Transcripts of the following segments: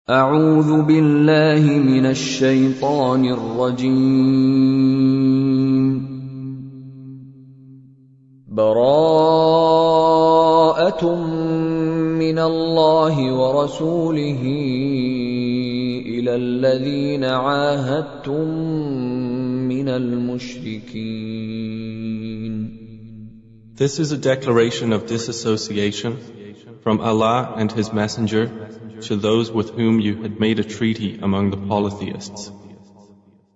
أعوذ بالله من الشيطان الرجيم. براءة من الله ورسوله إلى الذين عاهدتم من المشركين. This is a declaration of disassociation from Allah and His Messenger to those with whom you had made a treaty among the polytheists.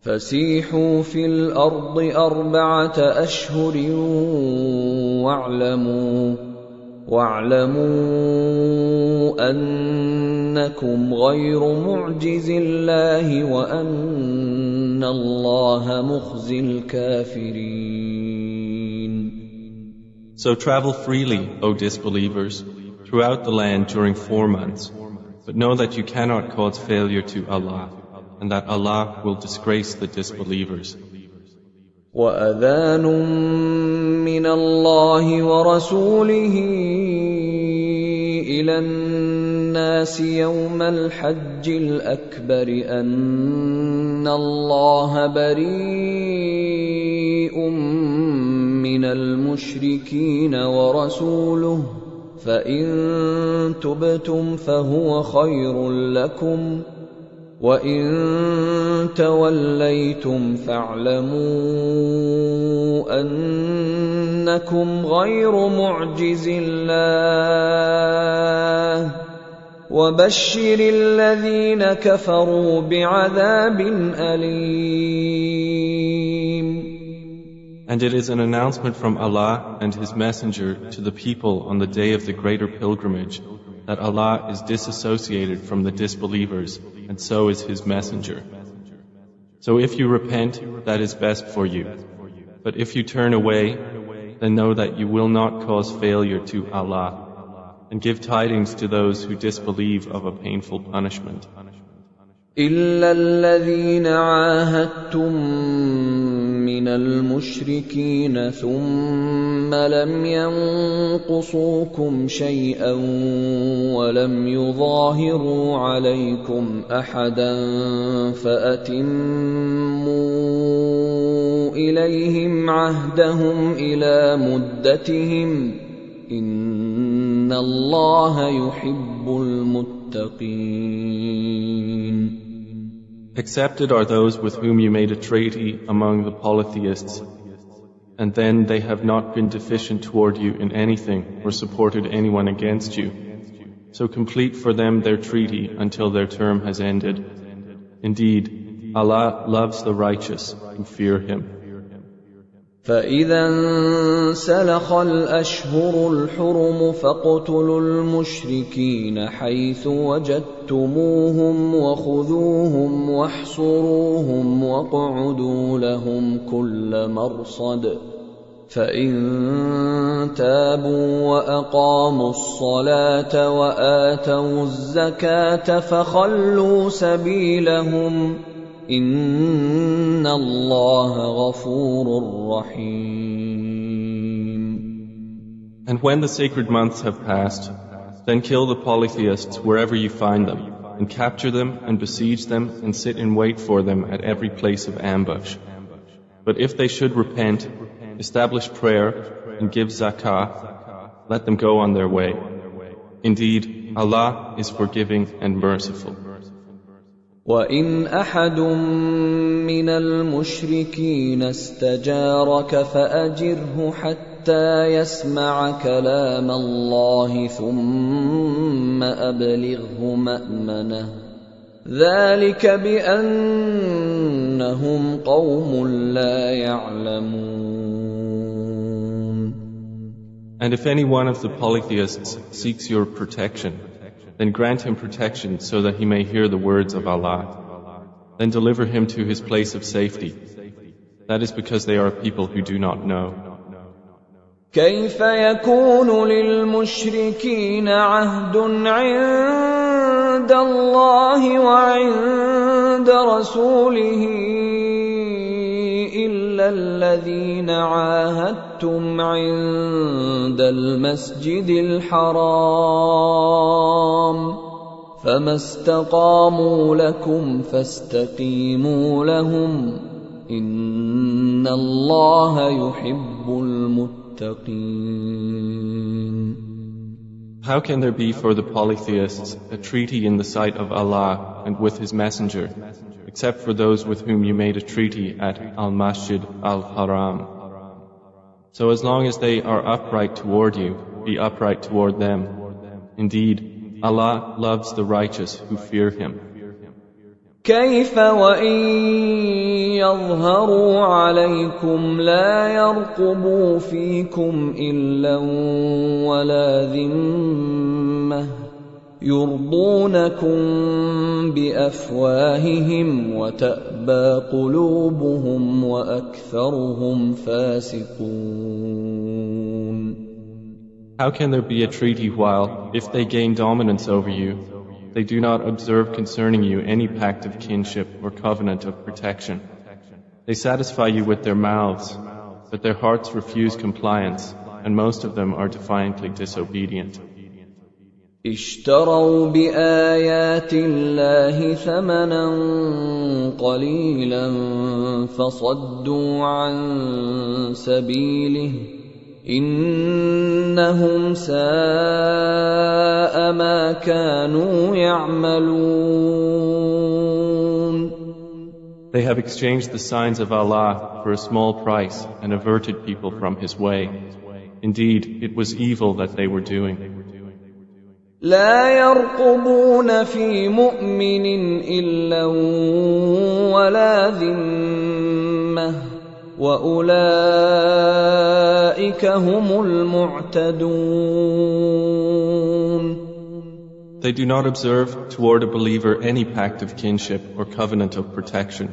فسيحوا في الأرض 4 أشهر واعلموا أنكم غير معجز الله وأن الله مخزي الكافرين. So travel freely, O disbelievers, throughout the land during 4 months, but know that you cannot cause failure to Allah, and that Allah will disgrace the disbelievers. وَأَذَانٌ مِّنَ اللَّهِ وَرَسُولِهِ إِلَى النَّاسِ يَوْمَ الْحَجِّ الْأَكْبَرِ أَنَّ اللَّهَ بَرِيءٌ مِّنَ الْمُشْرِكِينَ وَرَسُولُهُ فَإِن تُبْتُمْ فَهُوَ خَيْرٌ لَّكُمْ وَإِن تَوَلَّيْتُمْ فَاعْلَمُوا أَنَّكُمْ غَيْرُ مُعْجِزِ اللَّهِ وَبَشِّرِ الَّذِينَ كَفَرُوا بِعَذَابٍ أَلِيمٍ. And it is an announcement from Allah and His Messenger to the people on the day of the greater pilgrimage that Allah is disassociated from the disbelievers, and so is His Messenger. So if you repent, that is best for you. But if you turn away, then know that you will not cause failure to Allah, and give tidings to those who disbelieve of a painful punishment. إِلَّا الَّذِينَ عَاهَدتُّم مِّنَ الْمُشْرِكِينَ ثُمَّ لَمْ يَنقُصُوكُمْ شَيْئًا وَلَمْ يُظَاهِرُوا عَلَيْكُمْ أَحَدًا فَأَتِمُّوا إِلَيْهِمْ عَهْدَهُمْ إِلَى مُدَّتِهِمْ إِنَّ اللَّهَ يُحِبُّ الْمُتَّقِينَ. Accepted are those with whom you made a treaty among the polytheists, and then they have not been deficient toward you in anything or supported anyone against you. So complete for them their treaty until their term has ended. Indeed, Allah loves the righteous who fear Him. فَإِذَا انسَلَخَ الْأَشْهُرُ الْحُرُمُ فَاقْتُلُوا الْمُشْرِكِينَ حَيْثُ وَجَدتُّمُوهُمْ وَخُذُوهُمْ وَاحْصُرُوهُمْ وَاقْعُدُوا لَهُمْ كُلَّ مَرْصَدٍ فَإِن تَابُوا وَأَقَامُوا الصَّلَاةَ وَآتَوُا الزَّكَاةَ فَخَلُّوا سَبِيلَهُمْ إِنَّ اللَّهَ غَفُورٌ رَّحِيمٌ. And when the sacred months have passed, then kill the polytheists wherever you find them, and capture them and besiege them and sit in wait for them at every place of ambush. But if they should repent, establish prayer, and give zakah, let them go on their way. Indeed, Allah is forgiving and merciful. وَإِنْ أَحَدٌ مِّنَ الْمُشْرِكِينَ اسْتَجَارَكَ فَأَجِرْهُ حَتَّى يَسْمَعَ كَلَامَ اللَّهِ ثُمَّ أَبْلِغْهُ مَأْمَنَهُ ذَلِكَ بِأَنَّهُمْ قَوْمٌ لَّا يَعْلَمُونَ. And if any one of the polytheists seeks your protection, then grant him protection so that he may hear the words of Allah. Then deliver him to his place of safety. That is because they are people who do not know. كيف يكون للمشركين عهد عند الله وعند رسوله إلا الذين عاهدتم عند المسجد الحرام فما استقاموا لكم فاستقيموا لهم إن الله يحب المتقين. How can there be for the polytheists a treaty in the sight of Allah and with His Messenger, except for those with whom you made a treaty at Al-Masjid Al-Haram? So as long as they are upright toward you, be upright toward them. Indeed, Allah loves the righteous who fear Him. كيف وإن يظهروا عليكم لا يرقبوا فيكم إلا ولا ذمة يرضونكم بأفواههم وتأبى قلوبهم وأكثرهم فاسقون. How can there be a treaty while, if they gain dominance over you, they do not observe concerning you any pact of kinship or covenant of protection? They satisfy you with their mouths, but their hearts refuse compliance, and most of them are defiantly disobedient. اشتروا بآيات الله ثمنا قليلا فصدوا عن سبيله إنهم ساء ما كانوا يعملون. They have exchanged the signs of Allah for a small price and averted people from His way. Indeed, it was evil that they were doing. لا يرقبون في مؤمن إلا ولا ذمة وأولئك هم المعتدون. They do not observe toward a believer any pact of kinship or covenant of protection,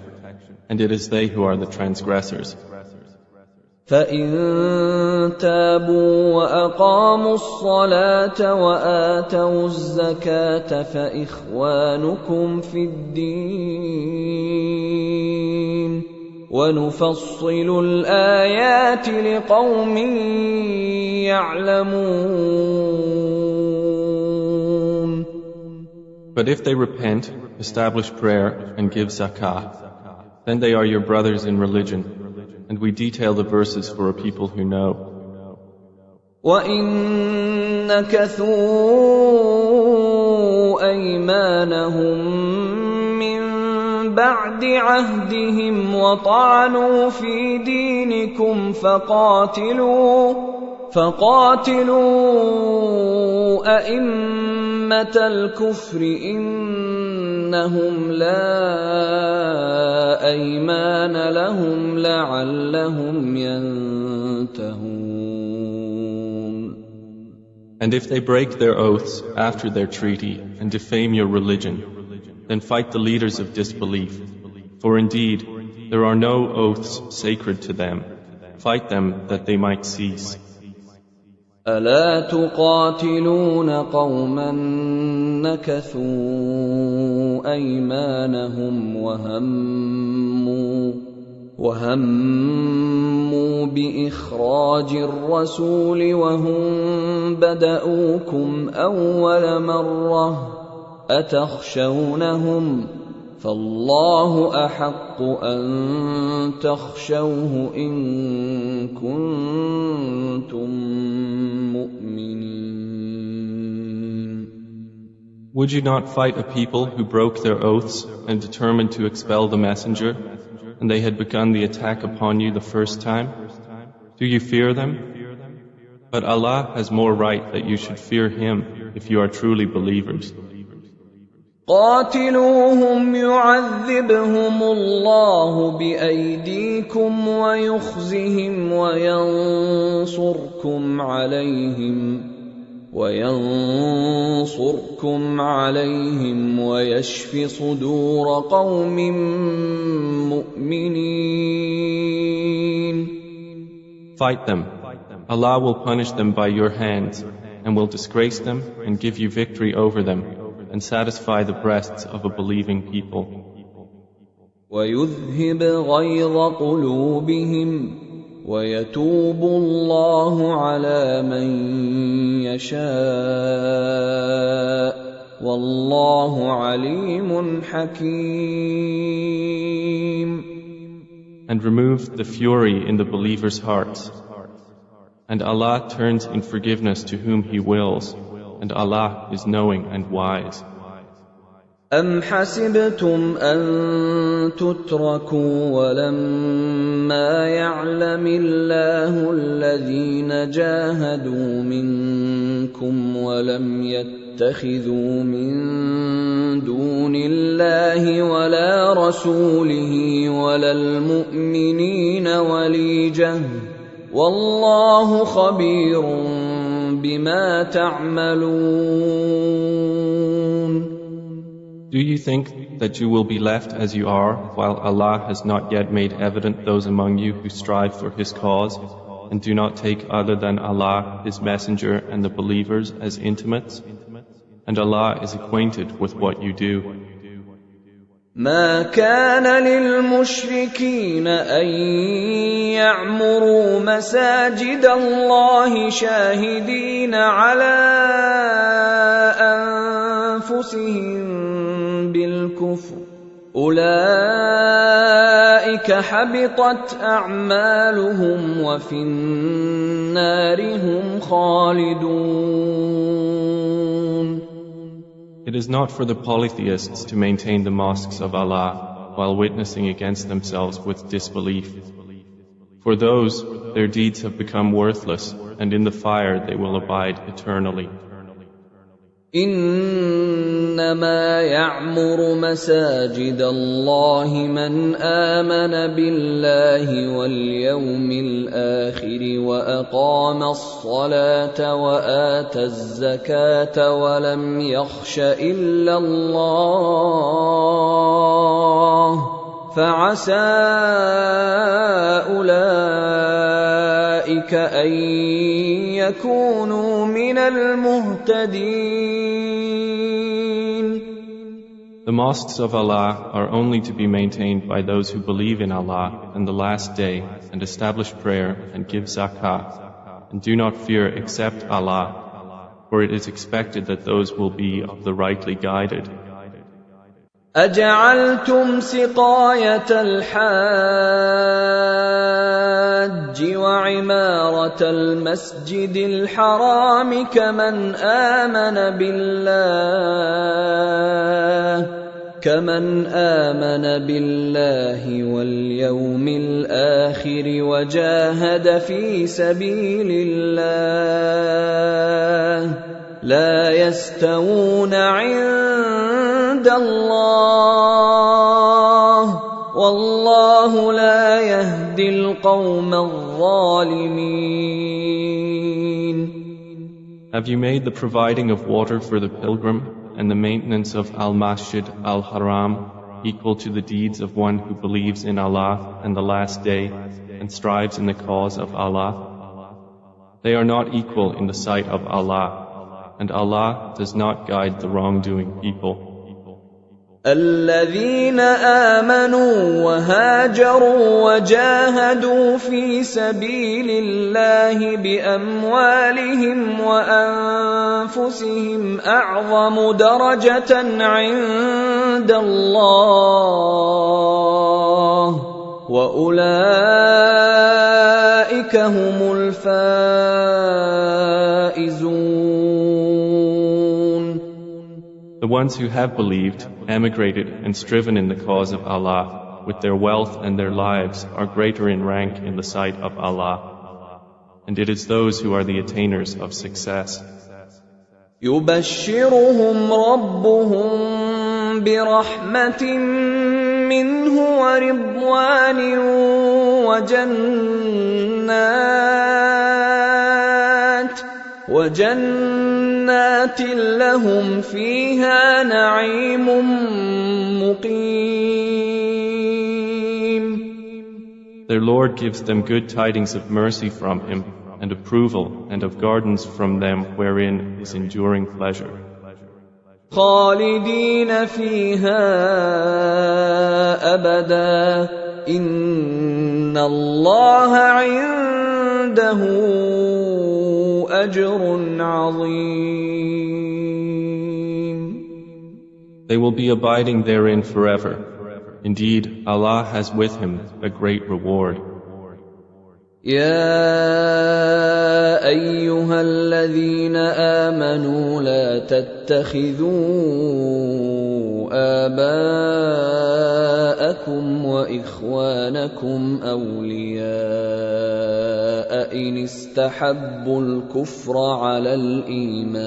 and it is they who are the transgressors. فإن تابوا وأقاموا الصلاة وآتوا الزكاة فإخوانكم في الدين ونفصل الآيات لقوم يعلمون. But if they repent, establish prayer, and give zakah, then they are your brothers in religion, and we detail the verses for a people who know. وَإِن نَكَثُوا أَيْمَانَهُم مِّن بَعْدِ عَهْدِهِمْ وَطَعَنُوا فِي دِينِكُمْ فَقَاتِلُوا أَئِمَّةَ الْكُفْرِ إِنَّهُمْ لَا أَيْمَانَ لَهُمْ لَعَلَّهُمْ يَنْتَهُونَ. And if they break their oaths after their treaty and defame your religion, then fight the leaders of disbelief. For indeed, there are no oaths sacred to them. Fight them that they might cease. ألا تقاتلون قوما نكثوا أيمانهم وهموا بإخراج الرسول وهم بدؤوكم أول مرة أتخشونهم فالله أحق أن تخشوه إن كنتم مؤمنين. Would you not fight a people who broke their oaths and determined to expel the messenger, and they had begun the attack upon you the first time? Do you fear them? But Allah has more right that you should fear Him if you are truly believers. قاتلوهم يعذبهم الله بأيديكم ويخزهم وينصركم عليهم ويشف صدور قوم مؤمنين. Fight them. Allah will punish them by your hands and will disgrace them and give you victory over them and satisfy the breasts of a believing people. وَيُذْهِبْ غَيْظَ قُلُوبِهِمْ وَيَتُوبُ اللَّهُ عَلَى مَن يَشَاءُ والله عليم حكيم. And removed the fury in the believers' hearts. And Allah turns in forgiveness to whom He wills, and Allah is knowing and wise. أَمْ حَسِبْتُمْ أَن تُتْرَكُوا وَلَمَّا يَعْلَمِ اللَّهُ الَّذِينَ جَاهَدُوا مِنكُمْ وَلَمْ يَتَّخِذُوا مِن دُونِ اللَّهِ وَلَا رَسُولِهِ وَلَا الْمُؤْمِنِينَ وَلِيجَةً وَاللَّهُ خَبِيرٌ بِمَا تَعْمَلُونَ. Do you think that you will be left as you are, while Allah has not yet made evident those among you who strive for His cause, and do not take other than Allah, His Messenger, and the believers as intimates? And Allah is acquainted with what you do. ما كان للمشركين أن يعمروا مساجد الله شاهدين على أنفسهم بالكفر أولئك حبطت أعمالهم وفي النار هم خالدون. It is not for the polytheists to maintain the mosques of Allah while witnessing against themselves with disbelief. For those, their deeds have become worthless, and in the fire they will abide eternally. إنما يعمر مساجد الله من آمن بالله واليوم الآخر وأقام الصلاة وآتى الزكاة ولم يخش إلا الله فعسى أولئك أن يكونوا من المهتدين. The mosques of Allah are only to be maintained by those who believe in Allah and the last day and establish prayer and give zakah and do not fear except Allah, for it is expected that those will be of the rightly guided. أجعلتم سقاية الحاج وعمارة المسجد الحرام كمن آمن بالله واليوم الآخر وجاهد في سبيل الله لا يستوون عند الله والله لا يهدي القوم الظالمين. Have you made the providing of water for the pilgrim and the maintenance of Al-Masjid Al-Haram equal to the deeds of one who believes in Allah and the last day and strives in the cause of Allah? They are not equal in the sight of Allah, and Allah does not guide the wrongdoing people. الذين آمنوا وهاجروا وجاهدوا في سبيل الله بأموالهم وأنفسهم أعظم درجة عند الله وأولئك هم الفائزون. The ones who have believed, emigrated and striven in the cause of Allah with their wealth and their lives are greater in rank in the sight of Allah. And it is those who are the attainers of success. يبشرهم ربهم برحمة منه ورضوان وجنات لهم فيها نعيم مقيم. Their Lord gives them good tidings of mercy from Him and approval and of gardens from them wherein is enduring pleasure. خالدين فيها أبدا إن الله عنده أجر عظيم. They will be abiding therein forever. Indeed, Allah has with Him a great reward. يا أيها الذين آمنوا لا تتخذوا آباءكم وإخوانكم أولياء إن استحبوا الكفر على الإيمان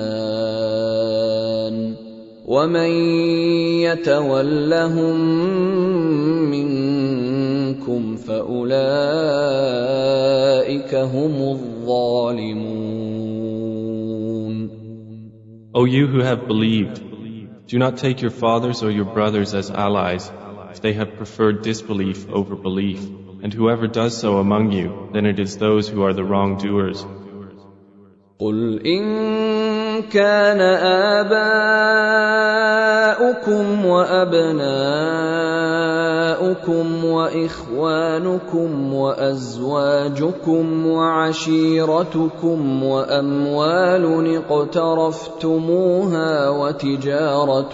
ومن يتولهم منكم فأولئك هم الظالمون. O you who have believed, do not take your fathers or your brothers as allies if they have preferred disbelief over belief, and whoever does so among you, then it is those who are the wrongdoers. قل إن كان آباؤكم وأبناؤكم وإخوانكم وأزواجكم وعشيرتكم وأموال اقترفتموها وتجارة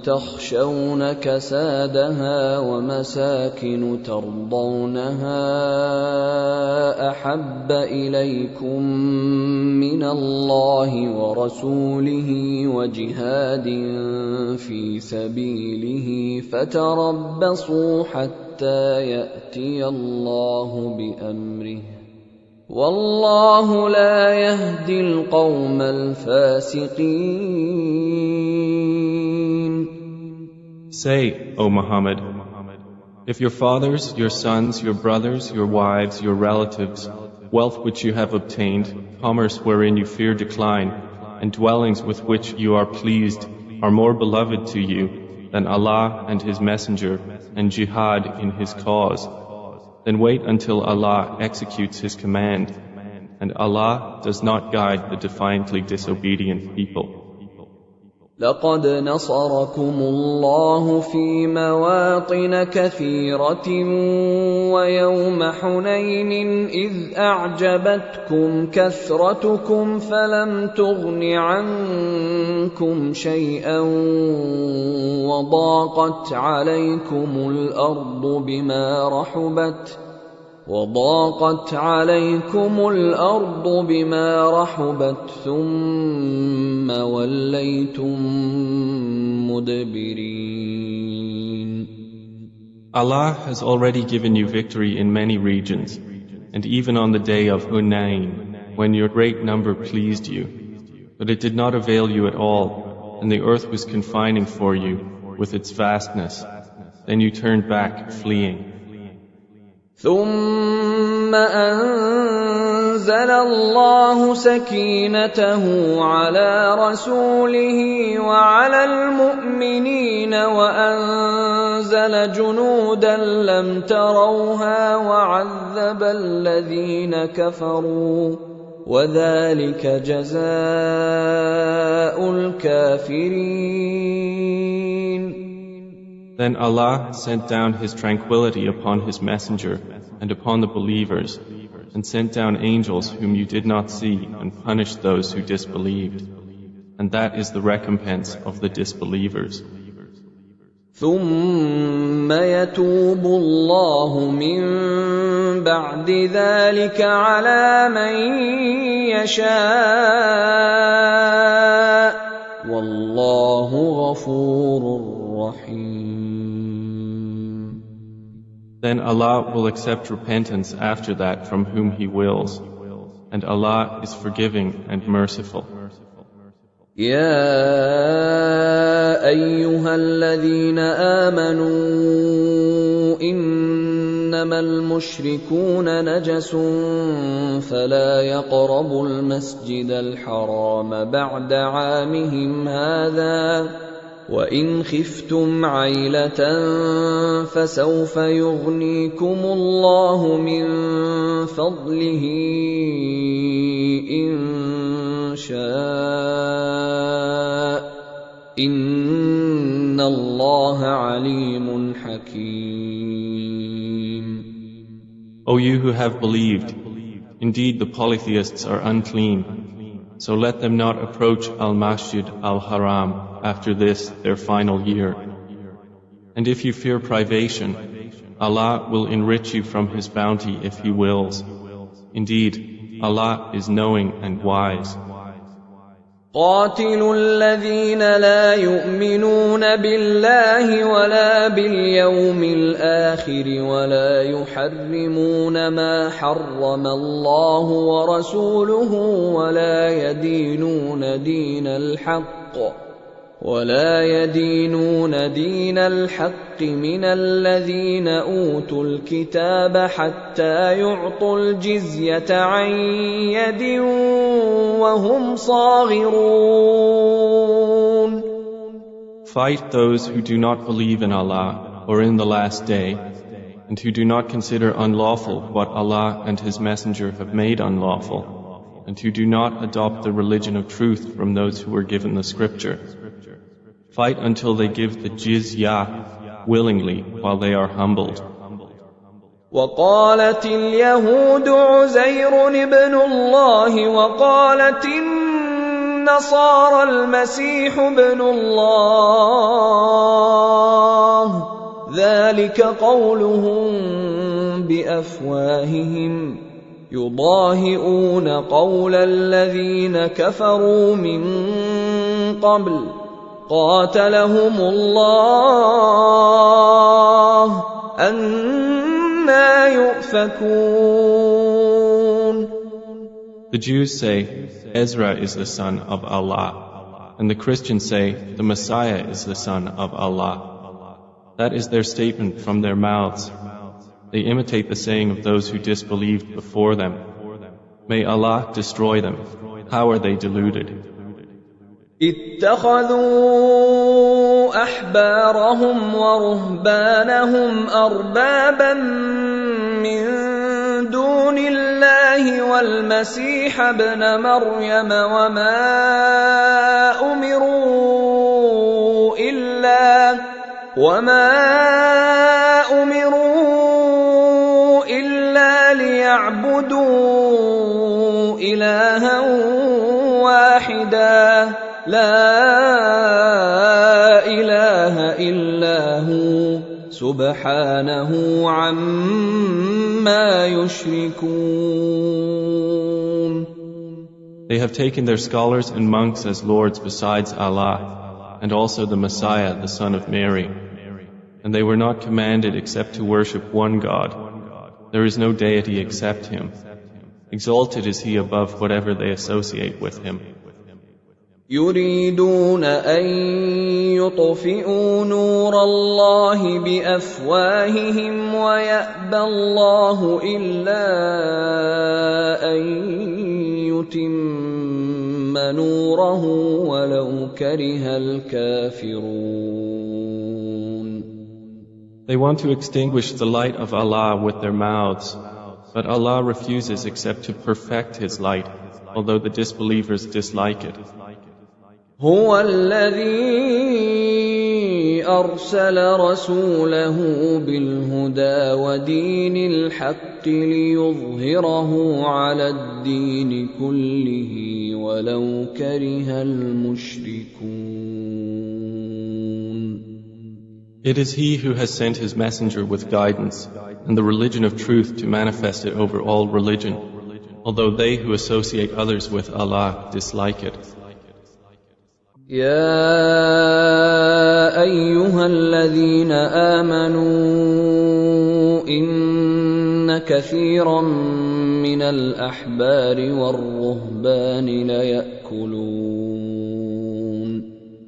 تخشون كسادها ومساكن ترضونها أحب إليكم من الله ورسوله وجهاد في سبيله فتربصوا حتى يأتي الله بأمره والله لا يهدي القوم الفاسقين. Say, O Muhammad, if your fathers, your sons, your brothers, your wives, your relatives, wealth which you have obtained, commerce wherein you fear decline, and dwellings with which you are pleased are more beloved to you than Allah and His Messenger and jihad in His cause, then wait until Allah executes His command, and Allah does not guide the defiantly disobedient people. لقد نصركم الله في مواطن كثيرة ويوم حنين إذ أعجبتكم كثرتكم فلم تغن عنكم شيئا وضاقت عليكم الأرض بما رحبت ثم وليتم مدبرين. Allah has already given you victory in many regions, and even on the day of Hunayn, when your great number pleased you. But it did not avail you at all, and the earth was confining for you with its vastness. Then you turned back, fleeing. ثم أنزل الله سكينته على رسوله وعلى المؤمنين وأنزل جنودا لم تروها وعذب الذين كفروا وذلك جزاء الكافرين. Then Allah sent down His tranquility upon His Messenger and upon the believers, and sent down angels whom you did not see, and punished those who disbelieved. And that is the recompense of the disbelievers. ثم يتوب الله من بعد ذلك على من يشاء والله غفور رحيم. Then Allah will accept repentance after that from whom He wills, and Allah is forgiving and merciful. يا أيها الذين آمنوا إنما المشركون نجس فلا يقربوا المسجد الحرام بعد عامهم هذا وإن خفتم عيلة فسوف يغنيكم الله من فضله إن شاء إن الله عليم حكيم. O you who have believed, indeed the polytheists are unclean, so let them not approach Al-Masjid Al-Haram after this their final year. And if you fear privation, Allah will enrich you from His bounty if He wills. Indeed, Allah is knowing and wise. قاتلوا الذين لا يؤمنون بالله ولا باليوم الآخر ولا يحرمون ما حرم الله ورسوله ولا يدينون دين الحق من الذين أوتوا الكتاب حتى يعطوا الجزية عن يد وهم صاغرون. Fight those who do not believe in Allah or in the last day, and who do not consider unlawful what Allah and His Messenger have made unlawful, and who do not adopt the religion of truth from those who were given the scripture. Fight until they give the jizyah willingly while they are humbled. وقالت اليهود عزير ابن الله وقالت النصارى المسيح ابن الله ذلك قولهم بأفواههم يضاهئون قول الذين كفروا من قبل قاتلهم الله أنى يؤفكون. The Jews say, Ezra is the son of Allah, and the Christians say, the Messiah is the son of Allah. That is their statement from their mouths. They imitate the saying of those who disbelieved before them. May Allah destroy them. How are they deluded? اتخذوا أحبارهم ورهبانهم أربابا من دون الله والمسيح ابن مريم وما أمروا إلا ليعبدوا إلها واحدا لا إله إلا هو سبحانه عما يشركون. They have taken their scholars and monks as lords besides Allah, and also the Messiah, the son of Mary. And they were not commanded except to worship one God. There is no deity except Him. Exalted is He above whatever they associate with Him. يريدون أن يطفئوا نور الله بأفواههم ويأبى الله إلا أن يتم نوره ولو كره الكافرون. They want to extinguish the light of Allah with their mouths, but Allah refuses except to perfect His light, although the disbelievers dislike it. هو الذي أرسل رسوله بالهدى ودين الحق ليظهره على الدين كله ولو كره المشركون. It is He who has sent His messenger with guidance and the religion of truth to manifest it over all religion, although they who associate others with Allah dislike it. يا أيها الذين آمنوا إن كثيرا من الأحبار والرهبان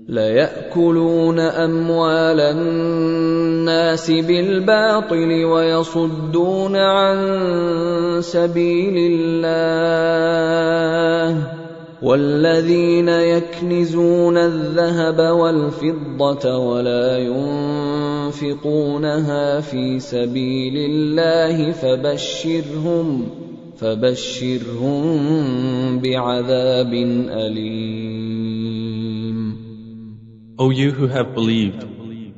ليأكلون أموال الناس بالباطل ويصدون عن سبيل الله والذين يكنزون الذهب والفضة ولا ينفقونها في سبيل الله فبشرهم بعذاب أليم. O you who have believed,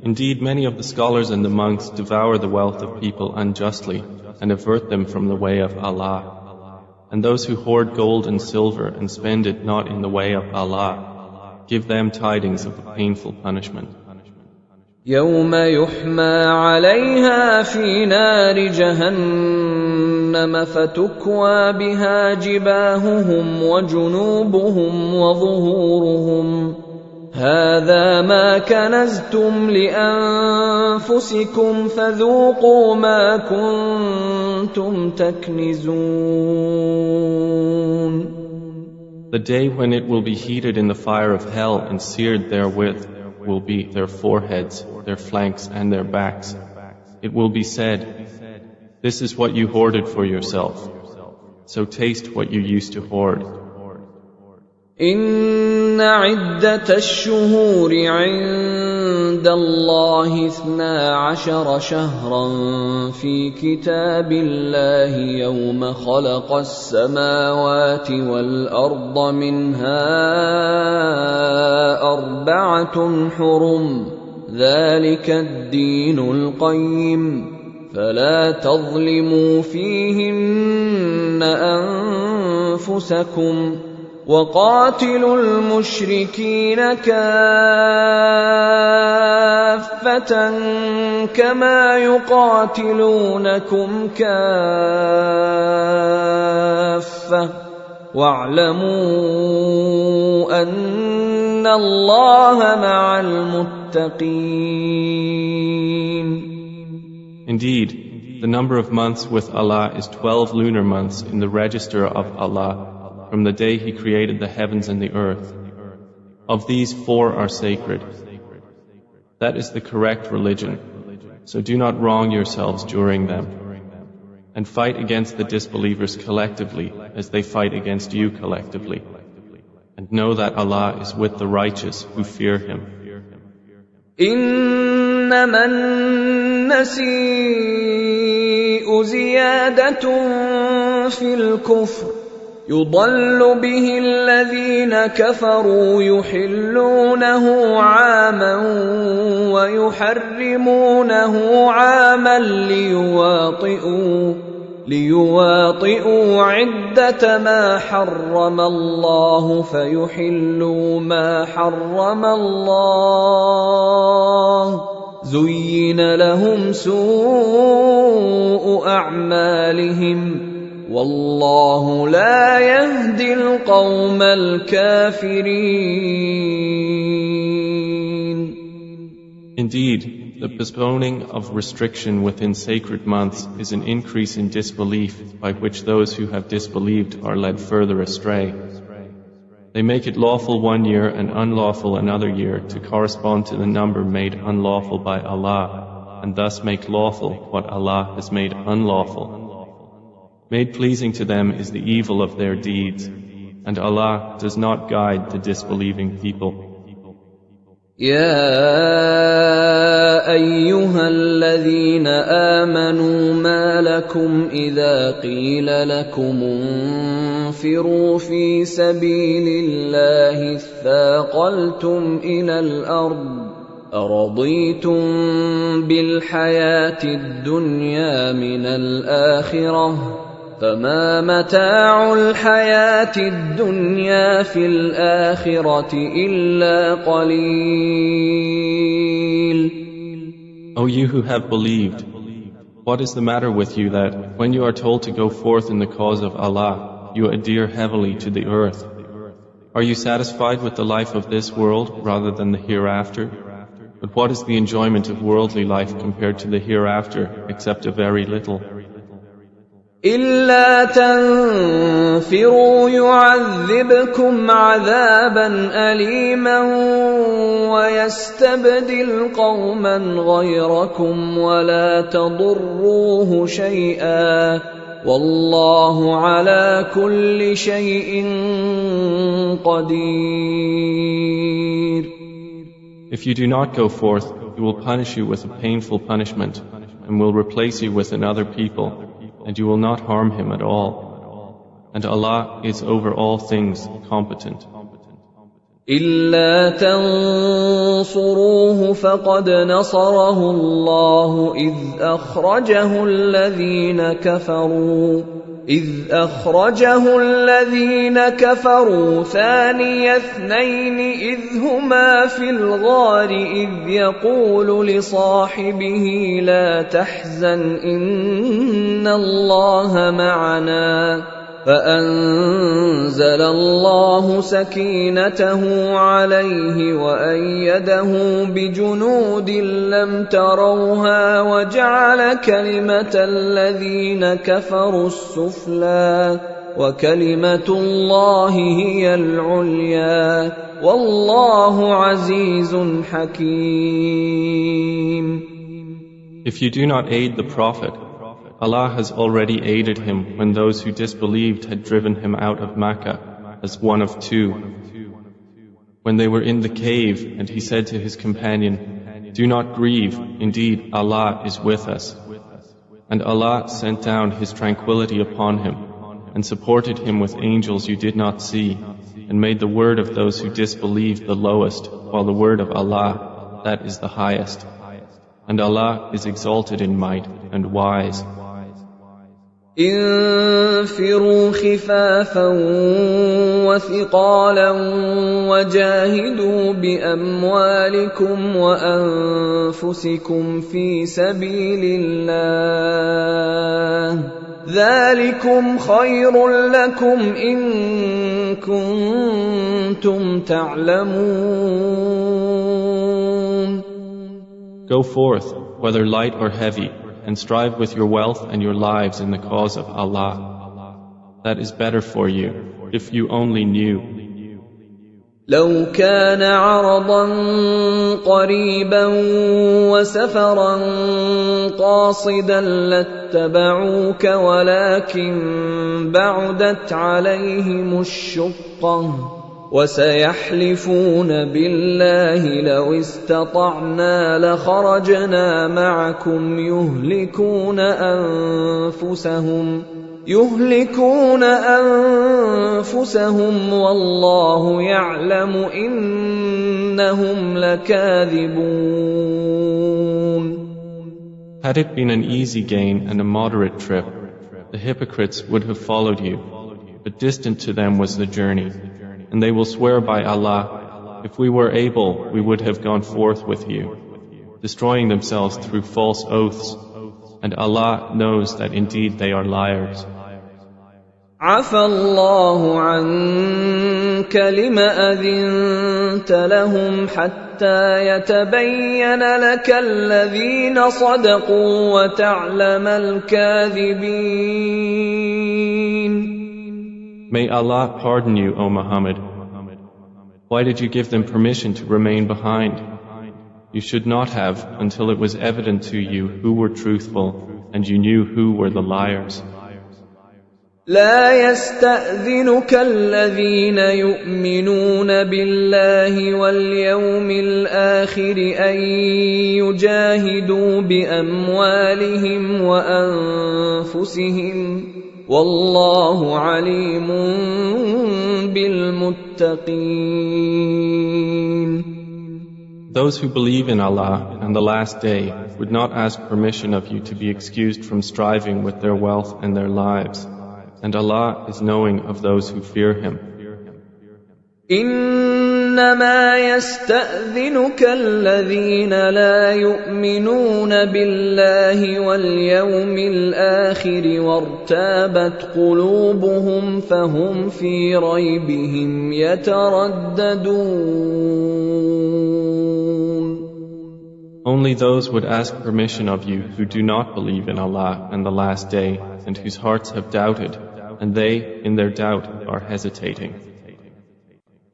indeed many of the scholars and the monks devour the wealth of people unjustly and avert them from the way of Allah. And those who hoard gold and silver and spend it not in the way of Allah, give them tidings of the painful punishment. يوم يحمى عليها في نار جهنم فتكوى بها جباههم وجنوبهم وظهورهم هذا ما كنزتم لأنفسكم فذوقوا ما كنتم تكنزون. The day when it will be heated in the fire of hell and seared therewith will be their foreheads, their flanks, and their backs. It will be said, "This is what you hoarded for yourself. So taste what you used to hoard." إن عدة الشهور عند الله 12 شهرا في كتاب الله يوم خلق السماوات والأرض منها 4 حرم ذلك الدين القيم فلا تظلموا فيهن أنفسكم وقاتلوا المشركين كافة كما يقاتلونكم كافة واعلموا أن الله مع المتقين. Indeed, the number of months with Allah is 12 lunar months in the register of Allah from the day He created the heavens and the earth. Of these 4 are sacred. That is the correct religion. So do not wrong yourselves during them. And fight against the disbelievers collectively as they fight against you collectively. And know that Allah is with the righteous who fear Him. إنما النسيء زيادة في الكفر يضل به الذين كفروا يحلونه عاما ويحرمونه عاما ليواطئوا عدة ما حرم الله فيحلوا ما حرم الله زين لهم سوء أعمالهم والله لا يهدي القوم الكافرين. Indeed, the postponing of restriction within sacred months is an increase in disbelief by which those who have disbelieved are led further astray. They make it lawful one year and unlawful another year to correspond to the number made unlawful by Allah, and thus make lawful what Allah has made unlawful. Made pleasing to them is the evil of their deeds, and Allah does not guide the disbelieving people. يا أيها الذين آمنوا ما لكم إذا قيل لكم انفروا في سبيل الله اثاقلتم إلى الأرض أرضيتم بالحياة الدنيا من الآخرة فما متاع الحياة الدنيا في الآخرة إلا قليل. O you who have believed, what is the matter with you that, when you are told to go forth in the cause of Allah, you adhere heavily to the earth? Are you satisfied with the life of this world rather than the hereafter? But what is the enjoyment of worldly life compared to the hereafter, except a very little? إلا تنفروا يعذبكم عذابا أليما ويستبدل قوما غيركم ولا تضروه شيئا والله على كل شيء قدير. If you do not go forth, He will punish you with a painful punishment and will replace you with another people, and you will not harm him at all. And Allah is over all things competent. إلا تنصروه فقد نصره الله إذ أخرجه الذين كفروا إذ أخرجه الذين كفروا ثاني اثنين إذ هما في الغار إذ يقول لصاحبه لا تحزن إن الله معنا فأنزل الله سكينته عليه وأيده بجنود لم تروها وجعل كلمة الذين كفروا السفلى وكلمة الله هي العليا والله عزيز حكيم. If you do not aid the Prophet, Allah has already aided him when those who disbelieved had driven him out of Makkah as one of two. When they were in the cave and he said to his companion, "Do not grieve, indeed Allah is with us." And Allah sent down His tranquility upon him and supported him with angels you did not see and made the word of those who disbelieved the lowest while the word of Allah, that is the highest. And Allah is exalted in might and wise. انفروا خفافا وثقالا وجاهدوا بأموالكم وأنفسكم في سبيل الله ذلكم خير لكم إن كنتم تعلمون. Go forth, whether light or heavy, and strive with your wealth and your lives in the cause of Allah. That is better for you, if you only knew. لو كان عرضا قريبا وسفرا قاصدا لاتبعوك ولكن بعدت عليهم الشقة وسيحلفون بالله لو استطعنا لخرجنا معكم يهلكون أنفسهم والله يعلم إنهم لكاذبون. Had it been an easy gain and a moderate trip, the hypocrites would have followed you, but distant to them was the journey. And they will swear by Allah, if we were able, we would have gone forth with you, destroying themselves through false oaths, and Allah knows that indeed they are liars. عفى الله عنك لما أذنت لهم حتى يتبين لك الذين صدقوا وتعلم الكاذبين. May Allah pardon you, O Muhammad. Why did you give them permission to remain behind? You should not have until it was evident to you who were truthful and you knew who were the liars. لا يستأذنك الذين يؤمنون بالله واليوم الآخر أن يجاهدوا بأموالهم وأنفسهم والله عليم بالمتقين. Those who believe in Allah and the last day would not ask permission of you to be excused from striving with their wealth and their lives, and Allah is knowing of those who fear Him. إنما يستأذنك الذين لا يؤمنون بالله واليوم الآخر وارتابت قلوبهم فهم في ريبهم يترددون. Only those would ask permission of you who do not believe in Allah and the last day and whose hearts have doubted, and they, in their doubt, are hesitating.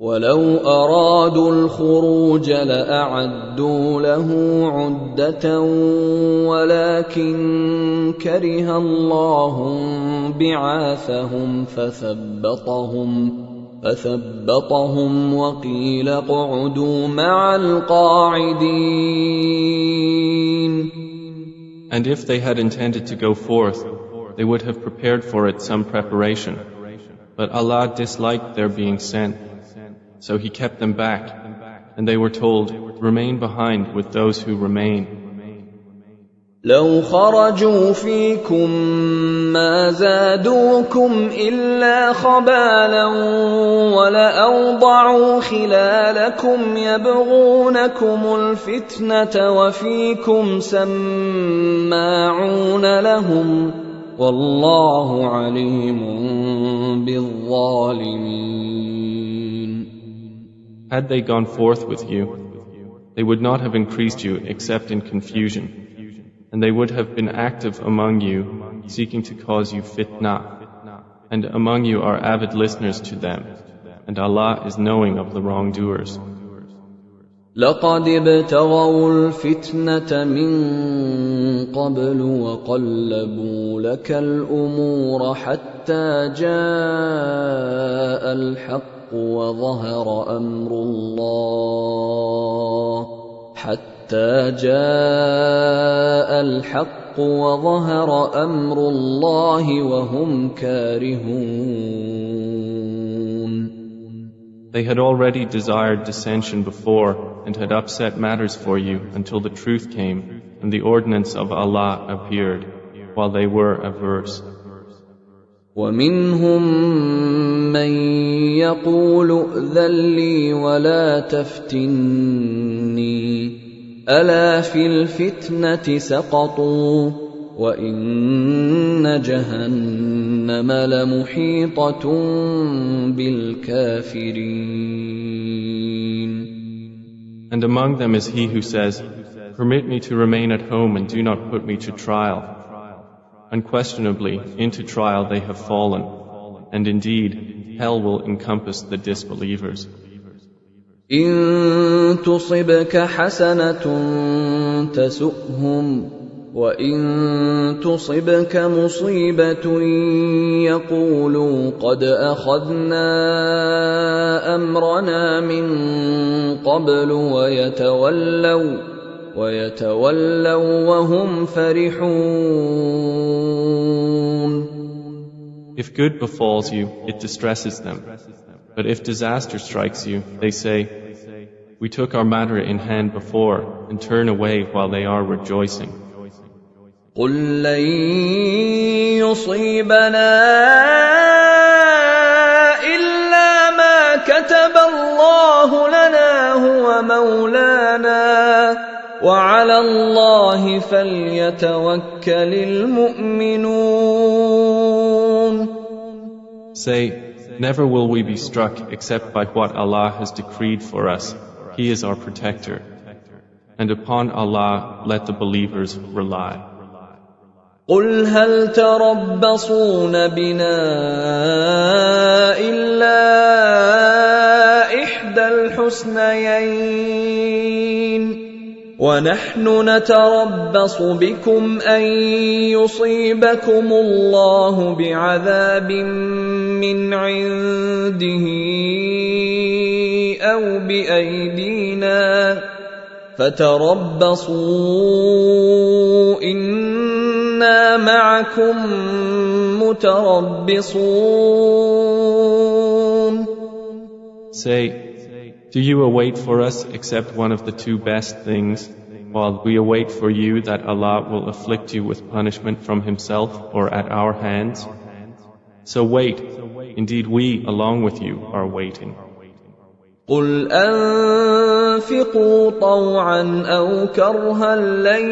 ولو أرادوا الخروج لأعدوا له عدة ولكن كره الله بعاثهم فثبطهم وقيل اقعدوا مع القاعدين. And if they had intended to go forth, they would have prepared for it some preparation. But Allah disliked their being sent. So He kept them back, and they were told, remain behind with those who remain. لو خرجوا فيكم ما زادوكم إلا خبالا ولأوضعوا خلالكم يبغونكم الفتنة وفيكم سماعون لهم والله عليم بالظالمين. Had they gone forth with you, they would not have increased you except in confusion, and they would have been active among you, seeking to cause you fitna, and among you are avid listeners to them, and Allah is knowing of the wrongdoers. لقد ابتغوا الفتنة من قبل وقلبوا لك الأمور حتى جاء الحق وظهر أمر الله وهم كارهون. They had already desired dissension before and had upset matters for you until the truth came and the ordinance of Allah appeared, while they were averse. وَمِنْهُمْ مَنْ يَقُولُ ائْذَنْ لِي وَلَا تَفْتِنِّي أَلَا فِي الْفِتْنَةِ سَقَطُوا وَإِنَّ جَهَنَّمَ لَمُحِيطَةٌ بِالْكَافِرِينَ. And among them is he who says, "Permit me to remain at home and do not put me to trial." Unquestionably, into trial they have fallen, and indeed, hell will encompass the disbelievers. إِن تُصِبْكَ حَسَنَةٌ تَسُؤْهُمْ وَإِن تُصِبْكَ مُصِيبَةٌ يَقُولُوا قَدْ أَخَذْنَا أَمْرَنَا مِن قَبْلُ وَيَتَوَلَّوْا وَهُمْ فَرِحُونَ. If good befalls you, it distresses them. But if disaster strikes you, they say, "We took our matter in hand before," and turn away while they are rejoicing. قُل لَّن يُصِيبَنَا إِلَّا مَا كَتَبَ اللَّهُ لَنَا هُوَ مَوْلَانَا وَعَلَى اللَّهِ فَلْيَتَوَكَّلِ الْمُؤْمِنُونَ. Say, never will we be struck except by what Allah has decreed for us. He is our protector. And upon Allah let the believers rely. قُلْ هَلْ تَرَبَّصُونَ بِنَا إِلَّا إِحْدَى الْحُسْنَيَيْنِ وَنَحْنُ نَتَرَبَّصُ بِكُمْ أَن يُصِيبَكُمُ اللَّهُ بِعَذَابٍ مِّنْ عِندِهِ أَوْ بِأَيْدِينَا فَتَرَبَّصُوا إِنَّا مَعَكُمْ مُتَرَبِّصُونَ. Say, do you await for us except one of the two best things, while we await for you that Allah will afflict you with punishment from Himself or at our hands? So wait, indeed we along with you are waiting. قُلْ أَنفِقُوا طَوْعًا أَوْ كَرْهًا لَّن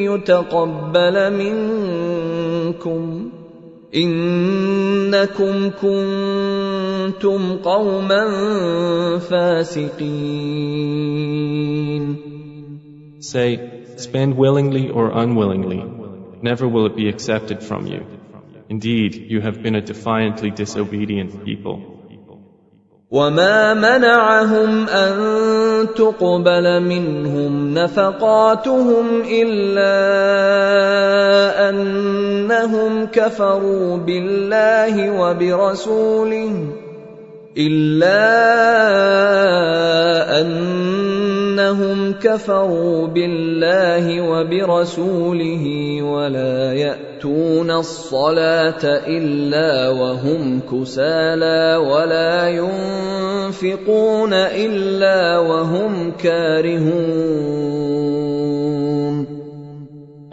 يُتَقَبَّلَ مِنكُمْ إِنَّكُمْ كُنتُمْ قَوْمًا فَاسِقِينَ. Say, spend willingly or unwillingly, never will it be accepted from you. Indeed, you have been a defiantly disobedient people. وَمَا مَنَعَهُمْ أَن تُقْبَلَ مِنْهُمْ نَفَقَاتُهُمْ إِلَّا أَنَّهُمْ كَفَرُوا بِاللَّهِ وَبِرَسُولِهِ وَلَا يَأْتُونَ الصَّلَاةَ إِلَّا وَهُمْ كُسَالَىٰ وَلَا يُنفِقُونَ إِلَّا وَهُمْ كَارِهُونَ.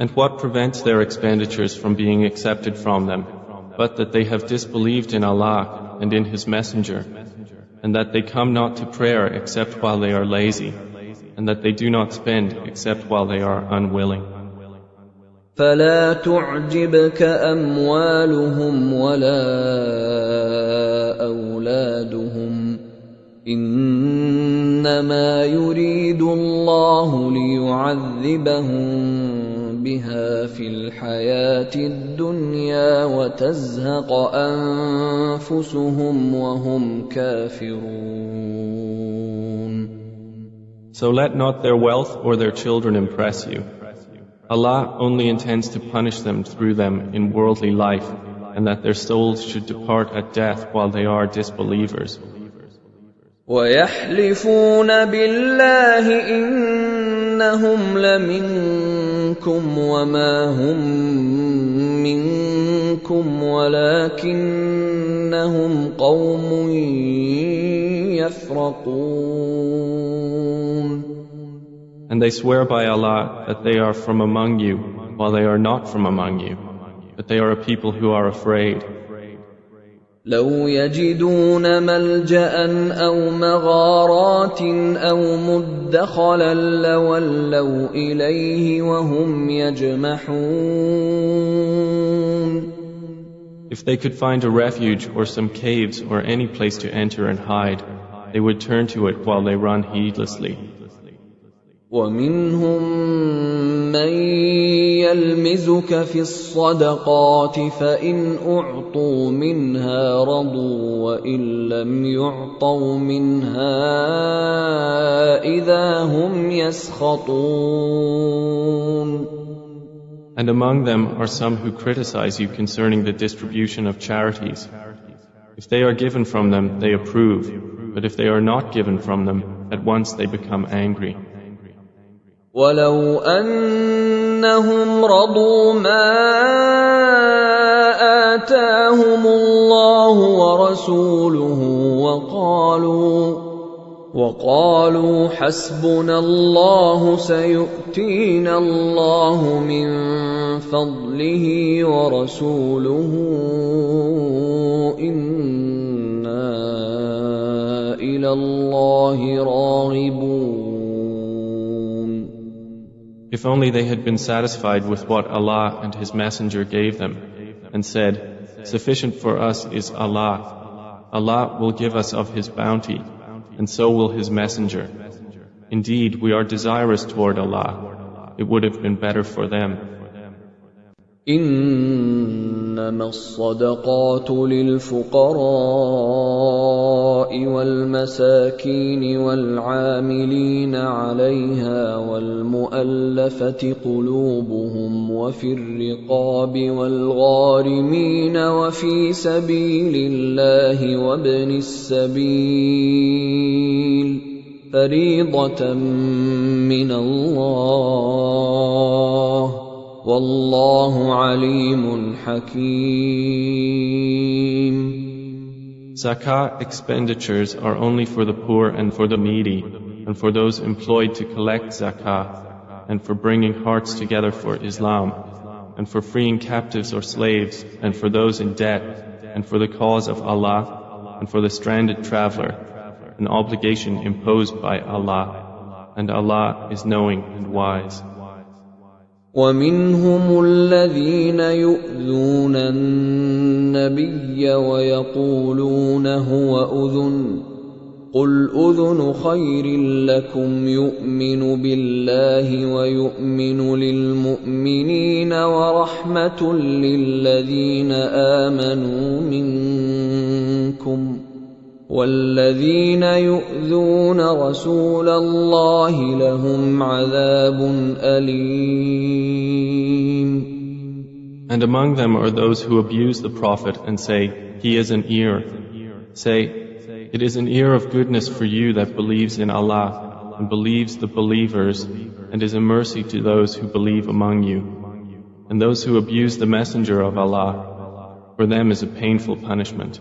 And what prevents their expenditures from being accepted from them, but that they have disbelieved in Allah and in His Messenger, and that they come not to prayer except while they are lazy, and that they do not spend except while they are unwilling. فلا تعجبك أموالهم ولا أولادهم إنما يريد الله ليعذبهم بها في الحياة الدنيا وتزهق أنفسهم وهم كافرون. So let not their wealth or their children impress you. Allah only intends to punish them through them in worldly life, and that their souls should depart at death while they are disbelievers. وَيَحْلِفُونَ بِاللَّهِ إِنَّهُمْ لَمِنكُمْ وَمَا هُمْ مِنكُمْ وَلَكِنَّهُمْ قَوْمٌ يَفْرَقُونَ. And they swear by Allah that they are from among you, while they are not from among you, but they are a people who are afraid. لو يجدون ملجأ أو مغارات أو مدخلا لولوا إليه وهم يجمحون. If they could find a refuge or some caves or any place to enter and hide, they would turn to it while they run heedlessly. ومنهم من يلمزك في الصدقات فإن أعطوا منها رضوا وإن لم يعطوا منها إذا هم يسخطون. And among them are some who criticize you concerning the distribution of charities. If they are given from them, they approve, but if they are not given from them, at once they become angry. ولو أنهم رضوا ما آتاهم الله ورسوله وقالوا حسبنا الله سيؤتينا الله من فضله ورسوله إنا إلى الله راغبون. If only they had been satisfied with what Allah and His Messenger gave them, and said, "Sufficient for us is Allah. Allah will give us of His bounty, and so will His Messenger. Indeed, we are desirous toward Allah. It would have been better for them." إنما الصدقات للفقراء والمساكين والعاملين عليها والمؤلفة قلوبهم وفي الرقاب والغارمين وفي سبيل الله وابن السبيل فريضة من الله والله عليم حكيم. Zakah expenditures are only for the poor and for the needy, and for those employed to collect zakah, and for bringing hearts together for Islam, and for freeing captives or slaves, and for those in debt, and for the cause of Allah, and for the stranded traveler, an obligation imposed by Allah, and Allah is knowing and wise. ومنهم الذين يؤذون النبي ويقولون هو أذن قل أذن خير لكم يؤمن بالله ويؤمن للمؤمنين ورحمة للذين آمنوا منكم والذين يؤذون رسول الله لهم عذاب أليم. And among them are those who abuse the Prophet and say, "He is an ear." Say, "It is an ear of goodness for you that believes in Allah and believes the believers, and is a mercy to those who believe among you. And those who abuse the Messenger of Allah, for them is a painful punishment."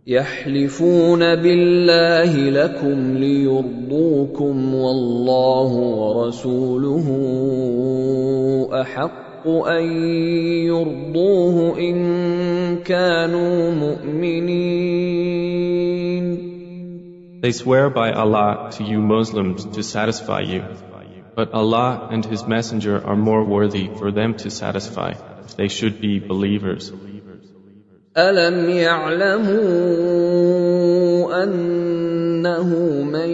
يحلفون بالله لكم ليرضوكم والله ورسوله أحق أن يرضوه إن كانوا مؤمنين. They swear by Allah to you Muslims to satisfy you, but Allah and His Messenger are more worthy for them to satisfy if they should be believers. أَلَمْ يَعْلَمُوا أَنَّهُ مَن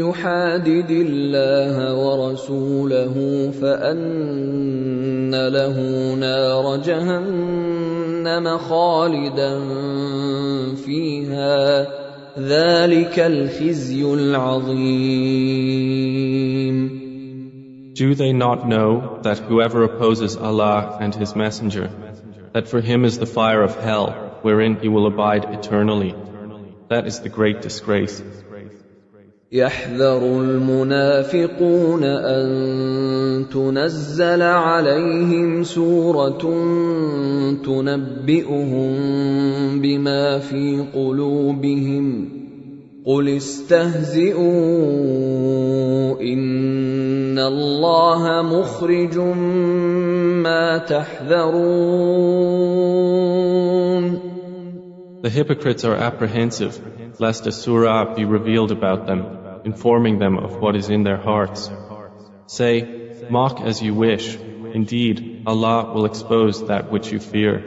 يُحَادِدِ اللَّهَ وَرَسُولَهُ فَأَنَّ لَهُ نَارَ جَهَنَّمَ خَالِدًا فِيهَا ذَلِكَ الْخِزْيُ الْعَظِيمُ. Do they not know that whoever opposes Allah and His Messenger, that for him is the fire of hell, wherein he will abide eternally? That is the great disgrace. يحذر المنافقون أن تنزل عليهم سورة تنبئهم بما في قلوبهم قل استهزئوا إن الله مخرج ما تحذرون. The hypocrites are apprehensive lest a surah be revealed about them, informing them of what is in their hearts. Say, mock as you wish. Indeed, Allah will expose that which you fear.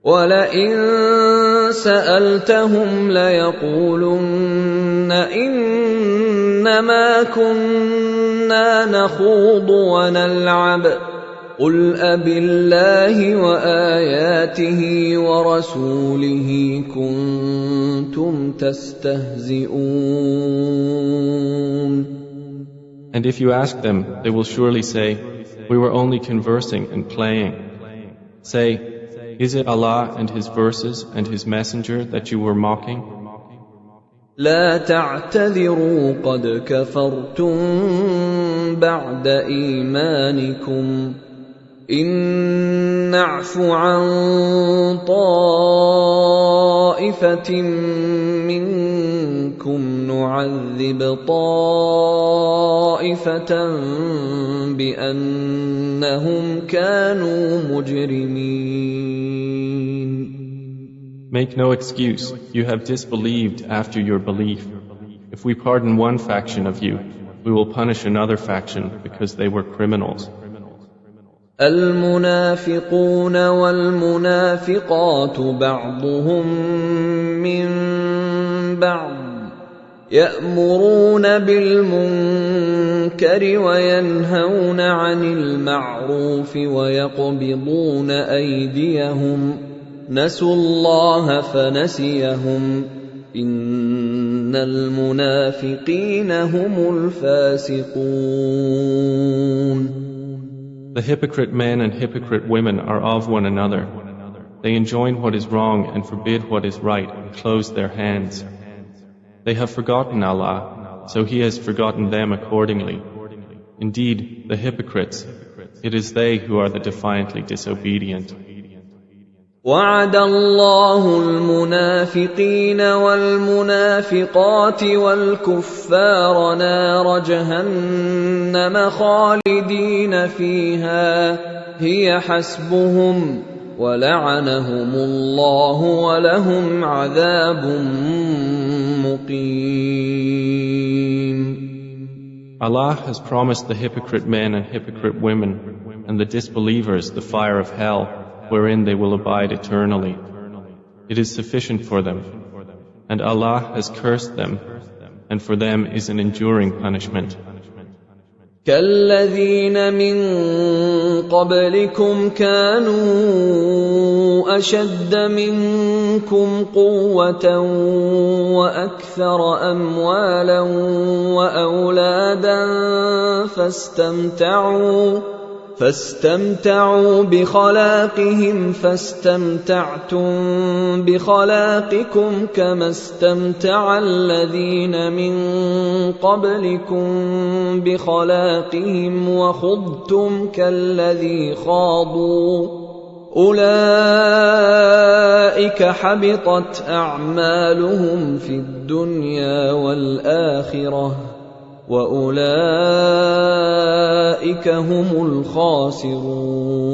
وَلَئِن سَأَلْتَهُمْ لَيَقُولُنَّ إِنَّمَا كُنَّا نَخُوضُ وَنَلْعَبُ قُلْ أَبِاللَّهِ وَآيَاتِهِ وَرَسُولِهِ كُنتُمْ تَسْتَهْزِئُونَ. And if you ask them, they will surely say, we were only conversing and playing. Say, is it Allah and His verses and His Messenger that you were mocking? لا تعتذروا قد كفرتم بعد إيمانكم إن نعف عن طائفة منكم نعذب طائفة بأنهم كانوا مجرمين. Make no excuse, you have disbelieved after your belief. If we pardon one faction of you, we will punish another faction because they were criminals. المنافقون والمنافقات بعضهم من بعض يأمرون بالمنكر وينهون عن المعروف ويقبضون أيديهم نسوا الله فنسيهم إن المنافقين هم الفاسقون. The hypocrite men and hypocrite women are of one another. They enjoin what is wrong and forbid what is right and close their hands. They have forgotten Allah, so He has forgotten them accordingly. Indeed, the hypocrites, it is they who are the defiantly disobedient. وعد الله المنافقين والمنافقات والكفار نار جهنم خالدين فيها هي حسبهم ولعنهم الله ولهم عذاب مقيم. Allah has promised the hypocrite men and hypocrite women and the disbelievers the fire of hell, wherein they will abide eternally. It is sufficient for them, and Allah has cursed them, and for them is an enduring punishment. كالذين من قبلكم كانوا أشد منكم قوة وأكثر أموالا وأولادا فاستمتعوا بخلاقهم فاستمتعتم بخلاقكم كما استمتع الذين من قبلكم بخلاقهم وخضتم كالذي خاضوا أولئك حبطت أعمالهم في الدنيا والآخرة وأولئك هم الخاسرون.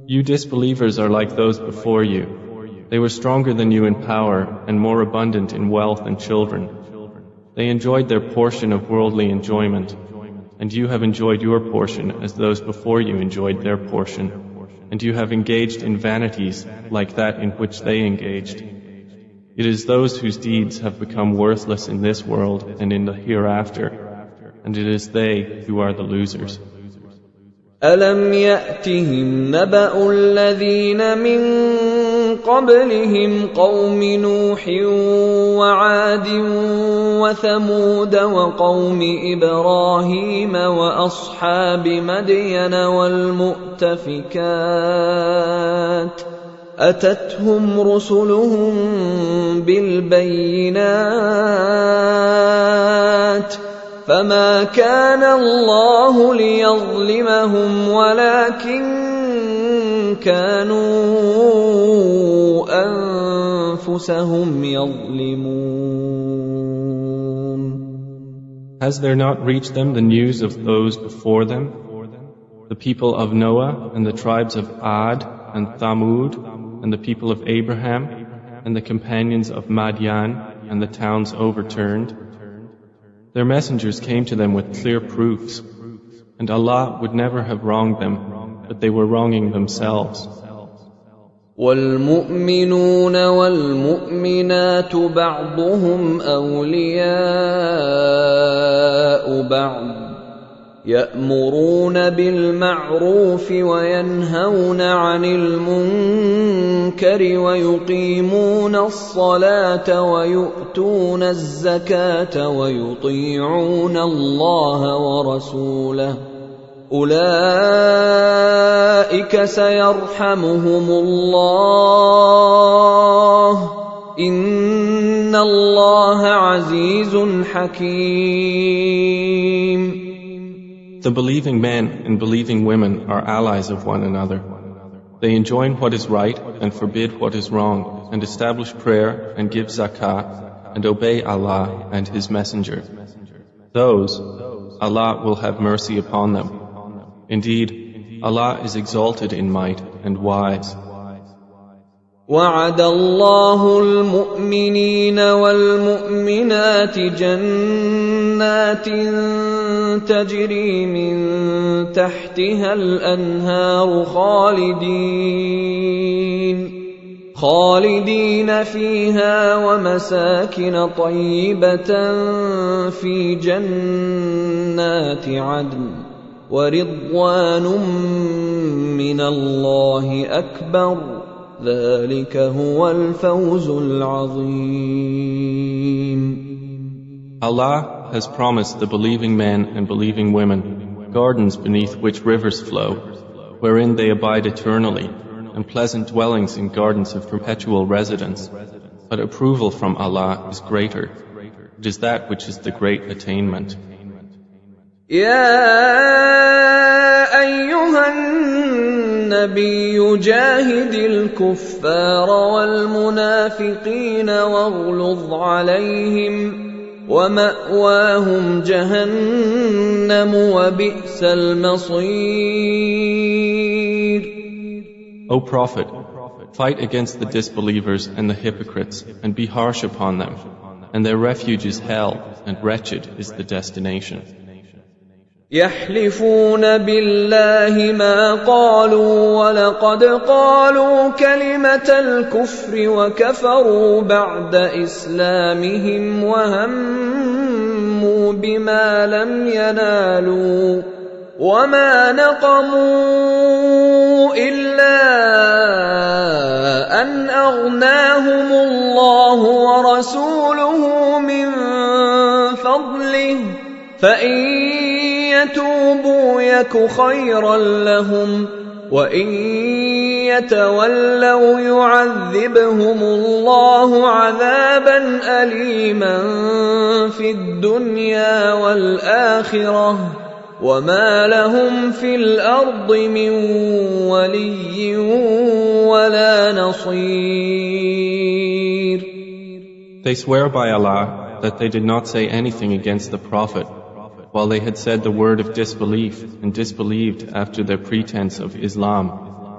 You disbelievers are like those before you. They were stronger than you in power and more abundant in wealth and children. They enjoyed their portion of worldly enjoyment, and you have enjoyed your portion as those before you enjoyed their portion, and you have engaged in vanities like that in which they engaged. It is those whose deeds have become worthless in this world and in the hereafter, and it is they who are the losers. أَلَمْ يَأْتِهِمْ نَبَأُ الَّذِينَ مِنْ قَبْلِهِمْ قَوْمِ نُوحٍ وَعَادٍ وَثَمُودَ وَقَوْمِ إِبْرَاهِيمَ وَأَصْحَابِ مَدْيَنَ وَالْمُؤْتَفِكَاتِ أَتَتْهُمْ رُسُلُهُم بِالْبَيِّنَاتِ فما كان الله ليظلمهم ولكن كانوا أنفسهم يظلمون. Has there not reached them the news of those before them, the people of Noah and the tribes of Ad and Thamud and the people of Abraham and the companions of Madian and the towns overturned? Their messengers came to them with clear proofs, and Allah would never have wronged them, but they were wronging themselves. وَالْمُؤْمِنُونَ وَالْمُؤْمِنَاتُ بَعْضُهُمْ أَوْلِيَاءُ بَعْضٍ يَأْمُرُونَ بِالْمَعْرُوفِ وَيَنْهَوْنَ عَنِ الْمُنكَرِ وَيُقِيمُونَ الصَّلَاةَ وَيُؤْتُونَ الزَّكَاةَ وَيُطِيعُونَ اللَّهَ وَرَسُولَهُ أُولَئِكَ سَيَرْحَمُهُمُ اللَّهُ إِنَّ اللَّهَ عَزِيزٌ حَكِيمٌ. The believing men and believing women are allies of one another. They enjoin what is right and forbid what is wrong, and establish prayer and give zakah, and obey Allah and His Messenger. Those, Allah will have mercy upon them. Indeed, Allah is exalted in might and wise. وعد الله المؤمنين والمؤمنات جنات تجري من تحتها الأنهار خالدين فيها ومساكن طيبة في جنات عدن ورضوان من الله أكبر ذلك هو الفوز العظيم. Allah has promised the believing men and believing women gardens beneath which rivers flow, wherein they abide eternally, and pleasant dwellings in gardens of perpetual residence. But approval from Allah is greater. It is that which is the great attainment. النبي جاهد الكفار والمنافقين واغلظ عليهم ومأواهم جهنم وبئس المصير. O Prophet, fight against the disbelievers and the hypocrites and be harsh upon them, and their refuge is hell, and wretched is the destination. يحلفون بالله ما قالوا ولقد قالوا كلمة الكفر وكفروا بعد إسلامهم وهموا بما لم ينالوا وما نقموا إلا أن أغناهم الله ورسوله من فضله فإن يتوبوا يك خيرا لهم وإن يتولوا يعذبهم الله عذابا أليما في الدنيا والآخرة وما لهم في الأرض من ولي ولا نصير. They swear by Allah that they did not say anything against the Prophet, while they had said the word of disbelief and disbelieved after their pretense of Islam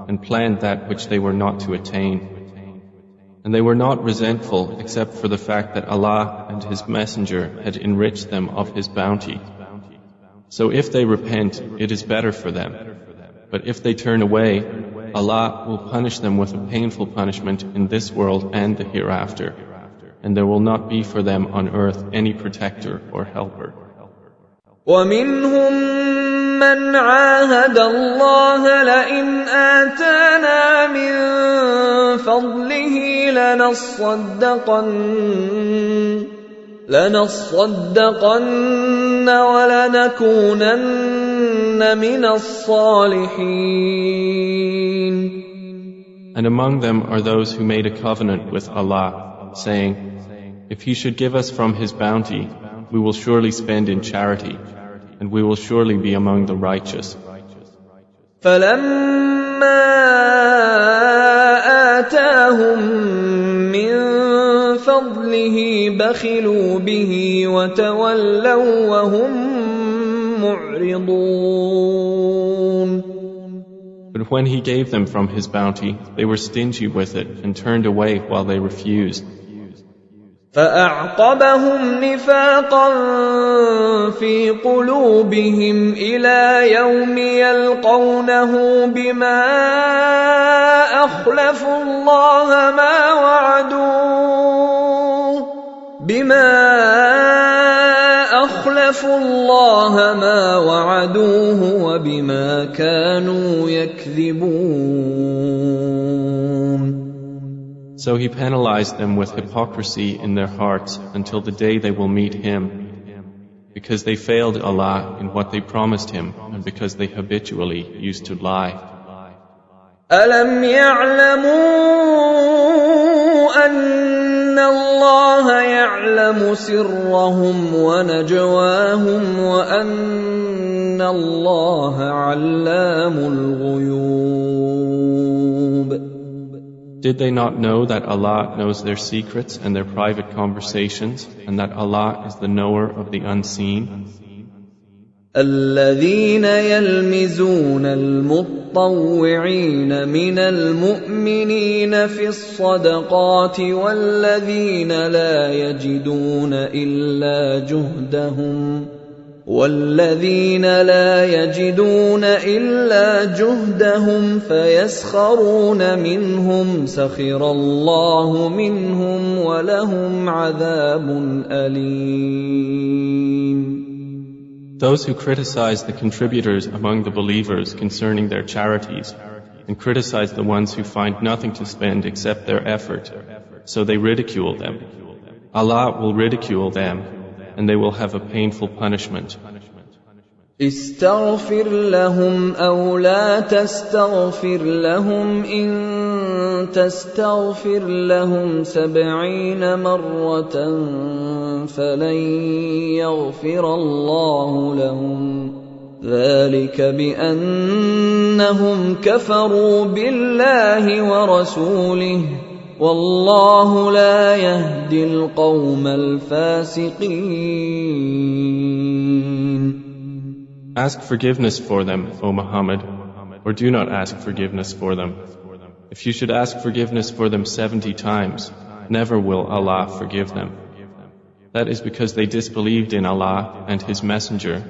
and planned that which they were not to attain. And they were not resentful except for the fact that Allah and His Messenger had enriched them of His bounty. So if they repent, it is better for them. But if they turn away, Allah will punish them with a painful punishment in this world and the hereafter, and there will not be for them on earth any protector or helper. وَمِنْهُمْ مَنْ عَاهَدَ اللَّهَ لَئِنْ آتَانَا مِنْ فَضْلِهِ لَنَصَّدَّقَنَّ وَلَنَكُونَنَّ مِنَ الصَّالِحِينَ. And among them are those who made a covenant with Allah, saying, if He should give us from His bounty, we will surely spend in charity, and we will surely be among the righteous. فَلَمَّا آتَاهُم مِّن فَضْلِهِ بَخِلُوا بِهِ وَتَوَلَّوْا وَهُم مُّعْرِضُونَ. But when He gave them from His bounty, they were stingy with it and turned away while they refused. فَأَعْقَبَهُمْ نِفَاقًا فِي قُلُوبِهِمْ إِلَى يَوْمِ يَلْقَوْنَهُ بِمَا أَخْلَفُوا اللَّهَ مَا وَعَدُوهُ وَبِمَا كَانُوا يَكْذِبُونَ. So He penalized them with hypocrisy in their hearts until the day they will meet Him, because they failed Allah in what they promised Him and because they habitually used to lie. أَلَمْ يَعْلَمُوا أَنَّ اللَّهَ يَعْلَمُ سِرَّهُمْ وَنَجْوَاهُمْ وَأَنَّ اللَّهَ عَلَّامُ الْغُيُوبِ. Did they not know that Allah knows their secrets and their private conversations, and that Allah is the knower of the unseen? الَّذِينَ يَلْمِزُونَ الْمُطَّوِّعِينَ مِنَ الْمُؤْمِنِينَ فِي الصَّدَقَاتِ وَالَّذِينَ لا يجدون إلا جهدهم فيسخرون منهم سخر الله منهم ولهم عذاب أليم. Those who criticize the contributors among the believers concerning their charities, and criticize the ones who find nothing to spend except their effort, so they ridicule them. Allah will ridicule them, and they will have a painful punishment. استغفر لهم أو لا تستغفر لهم إن تستغفر لهم 70 مرة فلن يغفر الله لهم ذلك بأنهم كفروا بالله ورسوله والله لا يهدي القوم الفاسقين. Ask forgiveness for them, O Muhammad, or do not ask forgiveness for them. If you should ask forgiveness for them 70 times, never will Allah forgive them. That is because they disbelieved in Allah and His Messenger,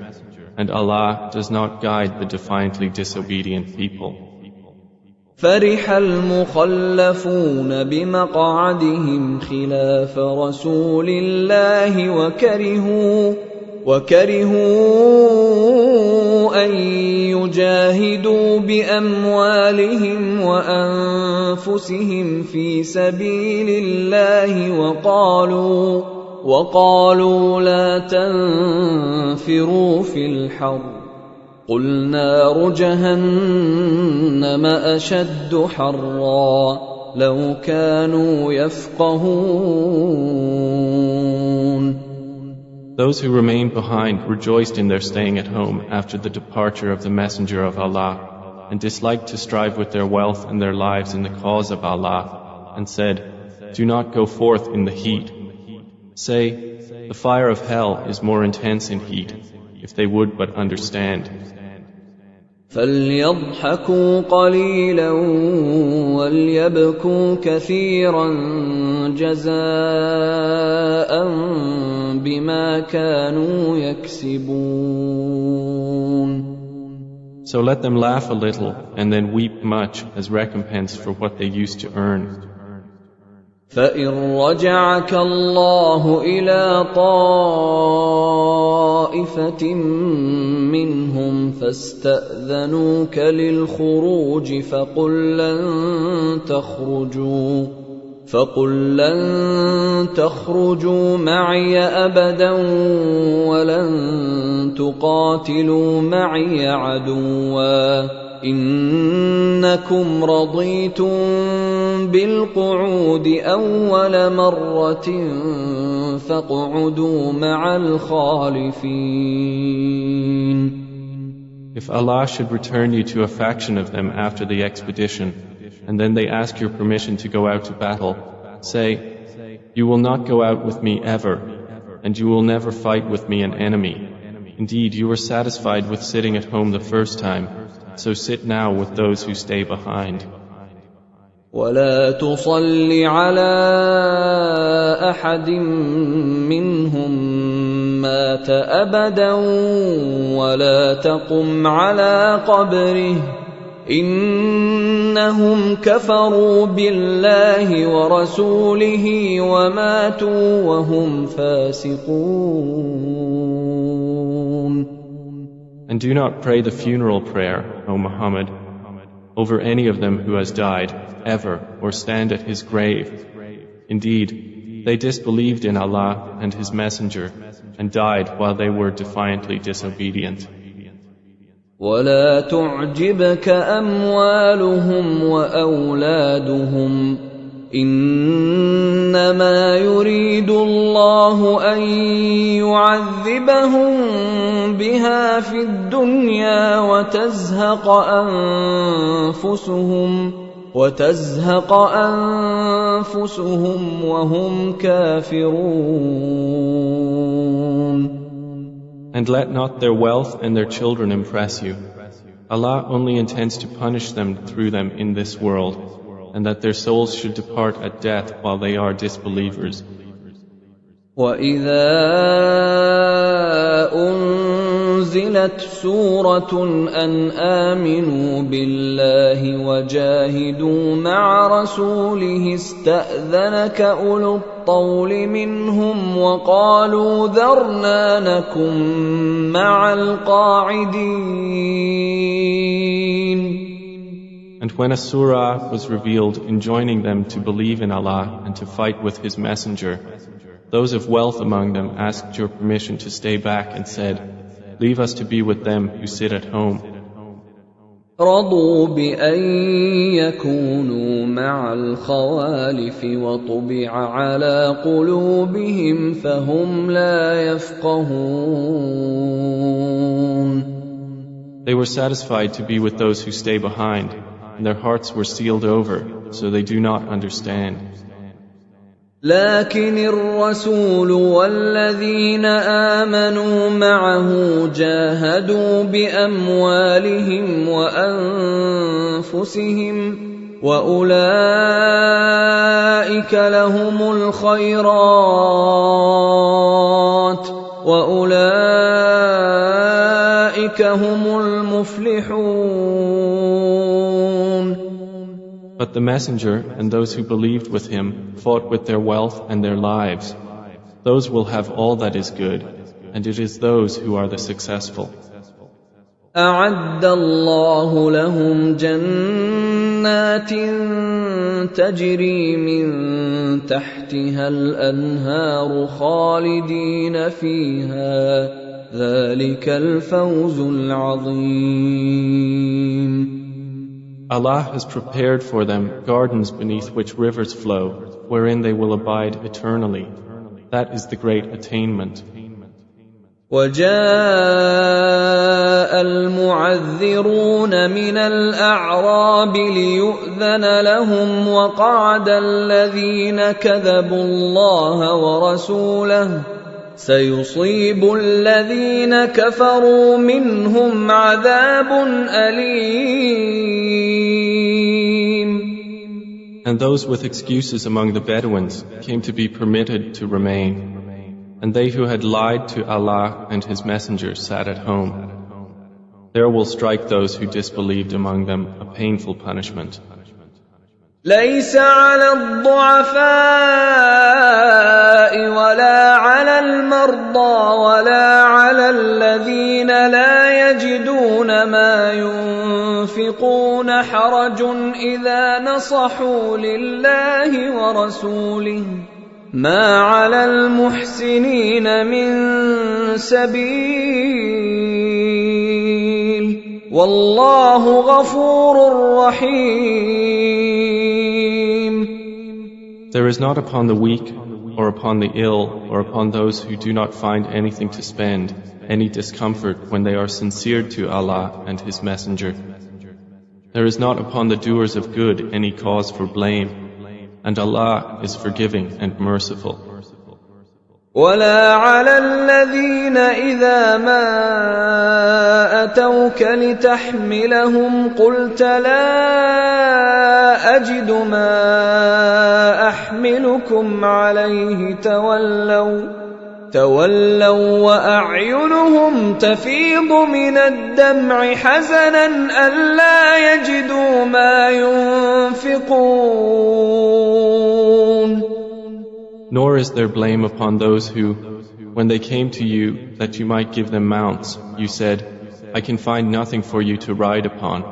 and Allah does not guide the defiantly disobedient people. فرح المخلفون بمقعدهم خلاف رسول الله وكرهوا أن يجاهدوا بأموالهم وأنفسهم في سبيل الله وقالوا لا تنفروا في الحر قل نار جهنم أشد حرا لو كانوا يفقهون. Those who remained behind rejoiced in their staying at home after the departure of the Messenger of Allah, and disliked to strive with their wealth and their lives in the cause of Allah, and said, do not go forth in the heat. Say, the fire of hell is more intense in heat, if they would but understand. فليضحكوا قليلا وليبكوا كثيرا جزاء بما كانوا يكسبون. So let them laugh a little and then weep much as recompense for what they used to earn. فإن رجعك الله إلى طائفة منهم فاستأذنوك للخروج فقل لن تخرجوا معي أبدا ولن تقاتلوا معي عدوا إنكم رضيتم بالقعود أول مرة فاقعدوا مع الخالفين. If Allah should return you to a faction of them after the expedition, and then they ask your permission to go out to battle, say, you will not go out with me ever, and you will never fight with me an enemy. Indeed, you were satisfied with sitting at home the first time, so sit now with those who stay behind. ولا تصل على أحد منهم مات أبدا ولا تقم على قبره إنهم كفروا بالله ورسوله وماتوا وهم فاسقون. And do not pray the funeral prayer, O Muhammad, over any of them who has died, ever, or stand at his grave. Indeed, they disbelieved in Allah and His Messenger, and died while they were defiantly disobedient. ولا تعجبك أموالهم وأولادهم إنما يريد الله أن يعذبهم بها في الدنيا وتزهق أنفسهم وهم كافرون. And let not their wealth and their children impress you. Allah only intends to punish them through them in this world, and that their souls should depart at death while they are disbelievers. وَإِذَا أُنزِلَتْ سُورَةٌ أَنْ آمِنُوا بِاللَّهِ وَجَاهِدُوا مَعَ رَسُولِهِ اسْتَأْذَنَكَ أُولُو الطَّوْلِ مِنْهُمْ وَقَالُوا ذَرْنَا نَكُن مَّعَ الْقَاعِدِينَ. And when a surah was revealed enjoining them to believe in Allah and to fight with His Messenger, those of wealth among them asked your permission to stay back and said, leave us to be with them who sit at home. رضوا بأن يكونوا مع الخوالف وطبع على قلوبهم فهم لا يفقهون. They were satisfied to be with those who stay behind, and their hearts were sealed over, so they do not understand. لكن الرسول والذين آمنوا معه جاهدوا بأموالهم وأنفسهم وأولئك لهم الخيرات وأولئك هم المفلحون. But the Messenger and those who believed with him fought with their wealth and their lives. Those will have all that is good, and it is those who are the successful. أعد الله لهم جنات تجري من تحتها الأنهار خالدين فيها ذلك الفوز العظيم. Allah has prepared for them gardens beneath which rivers flow, wherein they will abide eternally. That is the great attainment. وجاء المعذرون من الأعراب ليؤذن لهم وقعد الذين كذبوا الله ورسوله سيصيب الذين كفروا منهم عذاب أليم. And those with excuses among the Bedouins came to be permitted to remain. And they who had lied to Allah and His Messenger sat at home. There will strike those who disbelieved among them a painful punishment. ليس على الضعفاء ولا على المرضى ولا على الذين لا يجدون ما ينفقون حرج إذا نصحوا لله ورسوله ما على المحسنين من سبيل والله غفور رحيم. There is not upon the weak or upon the ill or upon those who do not find anything to spend any discomfort when they are sincere to Allah and His Messenger. There is not upon the doers of good any cause for blame, and Allah is forgiving and merciful. ولا على الذين إذا ما أتوك لتحملهم قلت لا أجد ما أحملكم عليه تولوا وأعينهم تفيض من الدمع حزنا ألا يجدوا ما ينفقون. Nor is there blame upon those who, when they came to you that you might give them mounts, you said, I can find nothing for you to ride upon.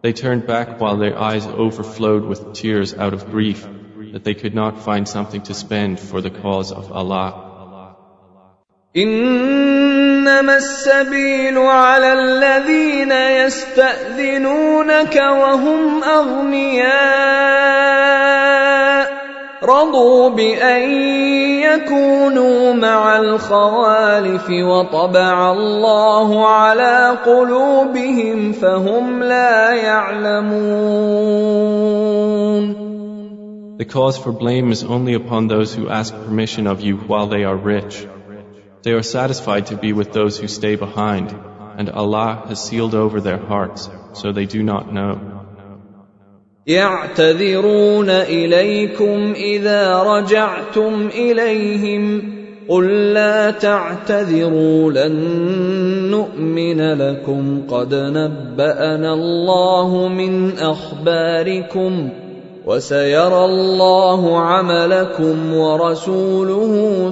They turned back while their eyes overflowed with tears out of grief that they could not find something to spend for the cause of Allah. إنما السبيل على الذين يستأذنونك وهم أغنياء رضوا بأن يكونوا مع الخوالف وطبع الله على قلوبهم فهم لا يعلمون. The cause for blame is only upon those who ask permission of you while they are rich. They are satisfied to be with those who stay behind, and Allah has sealed over their hearts, so they do not know. يعتذرون إليكم إذا رجعتم إليهم قل لا تعتذروا لن نؤمن لكم قد نبأنا الله من أخباركم وسيرى الله عملكم ورسوله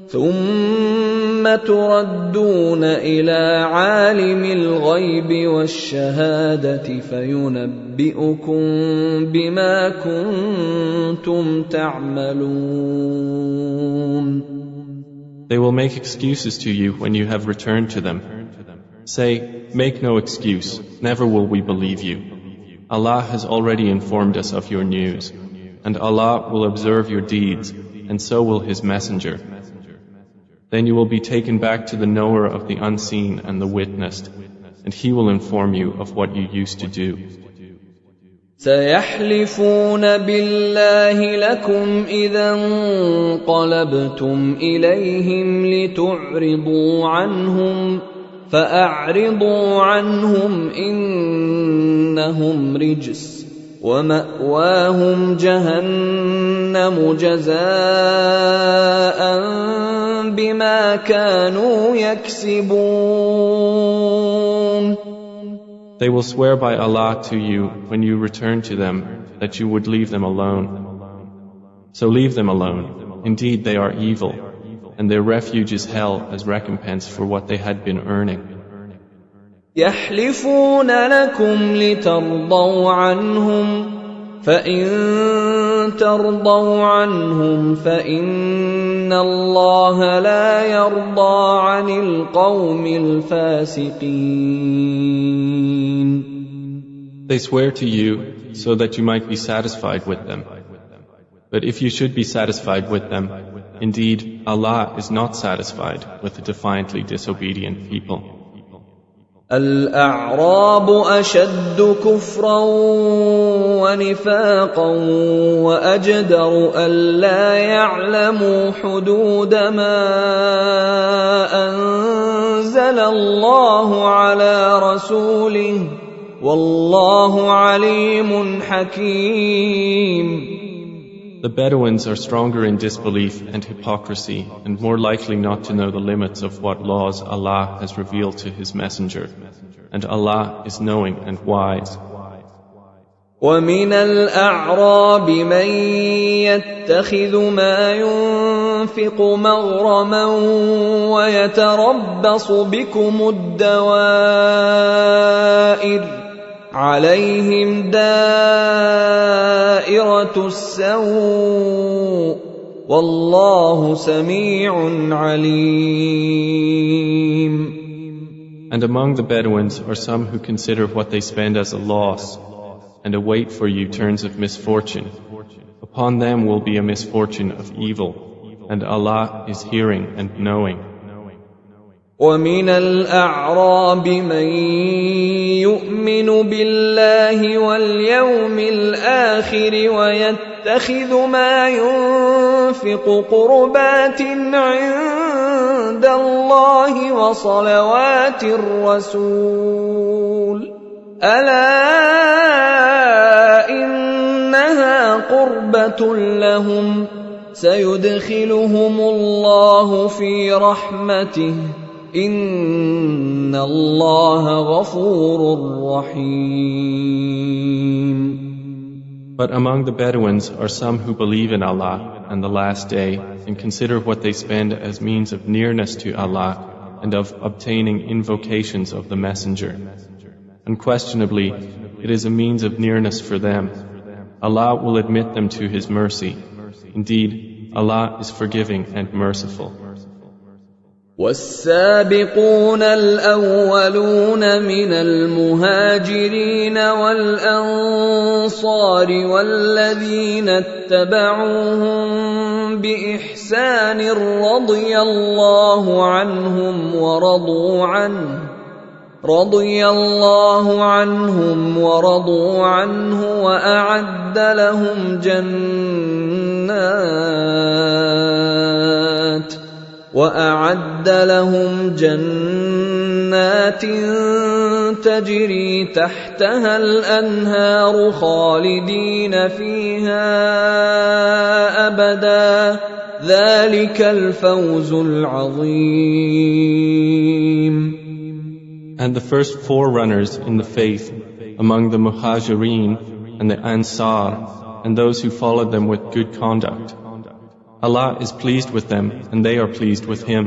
ثم تردون إلى عالم الغيب والشهادة فينبئكم بما كنتم تعملون. They will make excuses to you when you have returned to them. Say, make no excuse, never will we believe you. Allah has already informed us of your news, and Allah will observe your deeds, and so will His Messenger. Then you will be taken back to the knower of the unseen and the witnessed, and He will inform you of what you used to do. سيحلفون بالله لكم إذا انقلبتم إليهم لتعرضوا عنهم فأعرضوا عنهم إنهم رجس ومأواهم جهنم جزاء بما كانوا يكسبون. They will swear by Allah to you when you return to them that you would leave them alone. So leave them alone. Indeed, they are evil, and their refuge is hell as recompense for what they had been earning. يحلفون لكم لترضوا عنهم فإن ترضوا عنهم فإن الله لا يرضى عن القوم الفاسقين. They swear to you so that you might be satisfied with them. But if you should be satisfied with them, indeed Allah is not satisfied with the defiantly disobedient people. الأعراب أشد كفرا ونفاقا وأجدر ألا يعلموا حدود ما أنزل الله على رسوله والله عليم حكيم. The Bedouins are stronger in disbelief and hypocrisy and more likely not to know the limits of what laws Allah has revealed to His Messenger. And Allah is knowing and wise. وَمِنَ الْأَعْرَابِ مَن يَتَّخِذُ مَا يُنفِقُ مَغْرَمًا وَيَتَرَبَّصُ بِكُمُ الدَّوَائِرَ عليهم دائرة السوء والله سميع عليم. And among the Bedouins are some who consider what they spend as a loss and await for you turns of misfortune. Upon them will be a misfortune of evil, and Allah is hearing and knowing. وَمِنَ الْأَعْرَابِ مَن يُؤْمِنُ بِاللَّهِ وَالْيَوْمِ الْآخِرِ وَيَتَّخِذُ مَا يُنفِقُ قُرُبَاتٍ عِندَ اللَّهِ وَصَلَوَاتِ الرَّسُولِ أَلَا إِنَّهَا قُرْبَةٌ لَّهُمْ سَيُدْخِلُهُمُ اللَّهُ فِي رَحْمَتِهِ إِنَّ اللَّهَ غَفُورٌ رَّحِيمٌ. But among the Bedouins are some who believe in Allah and the Last Day and consider what they spend as means of nearness to Allah and of obtaining invocations of the Messenger. Unquestionably, it is a means of nearness for them. Allah will admit them to His mercy. Indeed, Allah is forgiving and merciful. والسابقون الأولون من المهاجرين والأنصار والذين اتبعوهم بإحسان رضي الله عنهم ورضوا عنه وأعد لهم جنات تجري تحتها الأنهار خالدين فيها أبدا ذلك الفوز العظيم. And the first forerunners in the faith among the Muhajireen and the Ansar and those who followed them with good conduct, Allah is pleased with them and they are pleased with Him,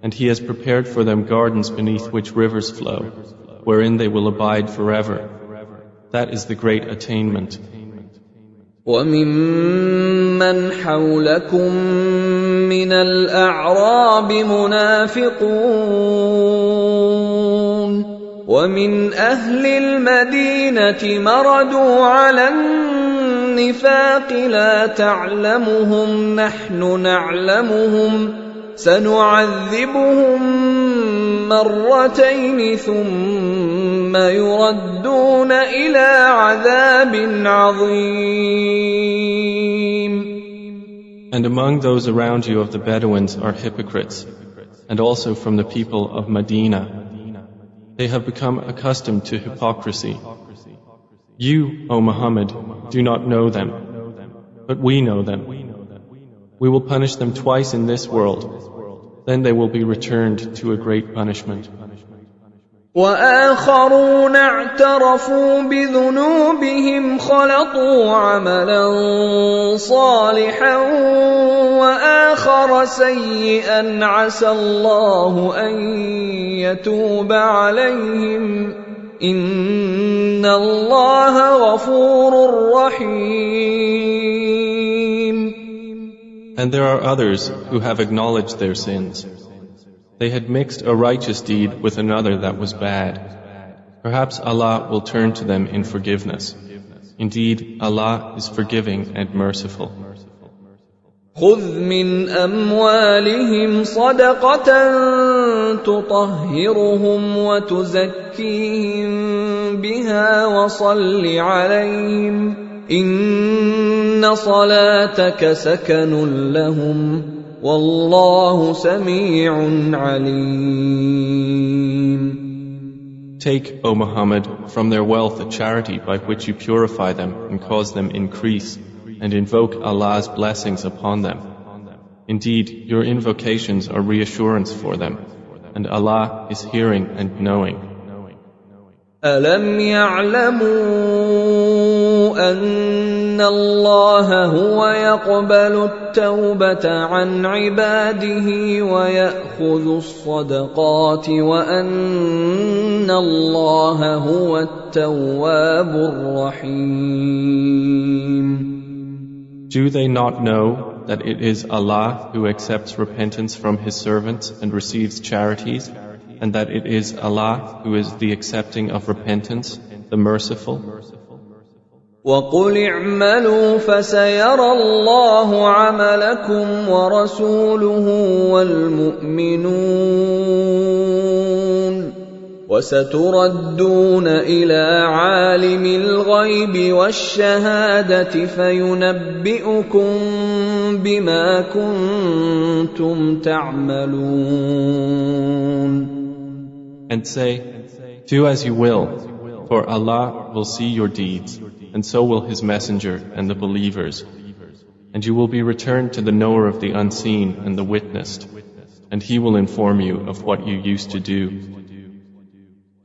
and He has prepared for them gardens beneath which rivers flow, wherein they will abide forever. That is the great attainment. وَمِمَّنْ حَوْلَكُمْ مِنَ الْأَعْرَابِ مُنَافِقُونَ وَمِنْ أَهْلِ الْمَدِينَةِ مَرَدُوا عَلَى النِّفَاقِ لَا تَعْلَمُهُمْ نَحْنُ نَعْلَمُهُمْ سَنُعَذِّبُهُمْ مرتين ثم يردون إلى عذاب عظيم. And among those around you of the Bedouins are hypocrites, and also from the people of Medina. They have become accustomed to hypocrisy. You, O Muhammad, do not know them, but we know them. We will punish them twice in this world, then they will be returned to a great punishment. وآخرون اعترفوا بذنوبهم خلطوا عملا صالحا وآخر سيئا عسى الله أن يتوب عليهم إن الله غفور رحيم. And there are others who have acknowledged their sins. They had mixed a righteous deed with another that was bad. Perhaps Allah will turn to them in forgiveness. Indeed, Allah is forgiving and merciful. خذ من أموالهم صدقة تطهرهم وتزكيهم بها وصل عليهم إن صلاتك سكن لهم والله سميع عليم. Take, O Muhammad, from their wealth a charity by which you purify them and cause them increase, and invoke Allah's blessings upon them. Indeed, your invocations are reassurance for them, and Allah is hearing and knowing. أَلَمْ يَعْلَمُوا أَنَّ اللَّهَ هُوَ يَقْبَلُ التَّوْبَةَ عَنْ عِبَادِهِ وَيَأْخُذُ الصَّدَقَاتِ وَأَنَّ اللَّهَ هُوَ التَّوَّابُ الرَّحِيمُ. Do they not know that it is Allah who accepts repentance from His servants and receives charities, and that it is Allah who is the accepting of repentance, the merciful? وَقُلِ اعْمَلُوا فَسَيَرَى اللَّهُ عَمَلَكُمْ وَرَسُولُهُ وَالْمُؤْمِنُونَ وَسَتُرَدُّونَ إِلَى عَالِمِ الْغَيْبِ وَالشَّهَادَةِ فَيُنَبِّئُكُم بِمَا كُنتُمْ تَعْمَلُونَ. And say, do as you will, for Allah will see your deeds, and so will His Messenger and the believers. And you will be returned to the knower of the unseen and the witnessed, and He will inform you of what you used to do.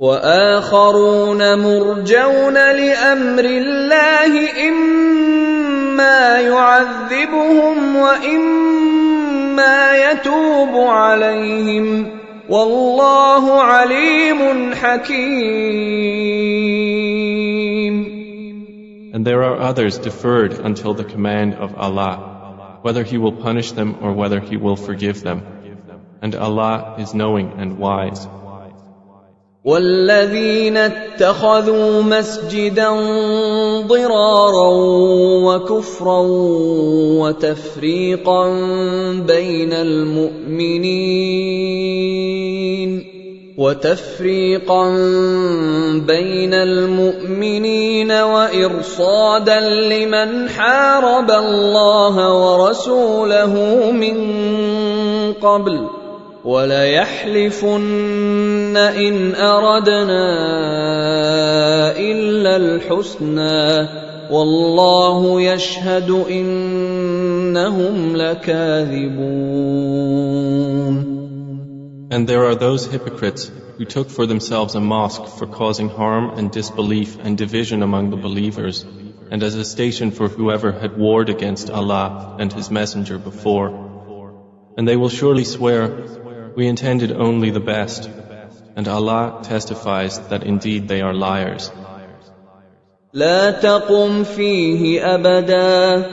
وَآخَرُونَ مُرْجَوْنَ لِأَمْرِ اللَّهِ إِمَّا يُعَذِّبُهُمْ وَإِمَّا يَتُوبُ عَلَيْهِمْ وَاللَّهُ عَلِيمٌ حَكِيمٌ. And there are others deferred until the command of Allah, whether He will punish them or whether He will forgive them. And Allah is knowing and wise. وَالَّذِينَ اتَّخَذُوا مَسْجِدًا ضِرَارًا وَكُفْرًا وَتَفْرِيقًا بَيْنَ الْمُؤْمِنِينَ وَإِرْصَادًا لِمَنْ حَارَبَ اللَّهَ وَرَسُولَهُ مِنْ قَبْلُ وَلَيَحْلِفُنَّ إِنْ أَرَدْنَا إِلَّا الْحُسْنَى وَاللَّهُ يَشْهَدُ إِنَّهُمْ لَكَاذِبُونَ. And there are those hypocrites who took for themselves a mosque for causing harm and disbelief and division among the believers, and as a station for whoever had warred against Allah and His Messenger before. And they will surely swear, we intended only the best, and Allah testifies that indeed they are liars. لا تقم فيه أبدا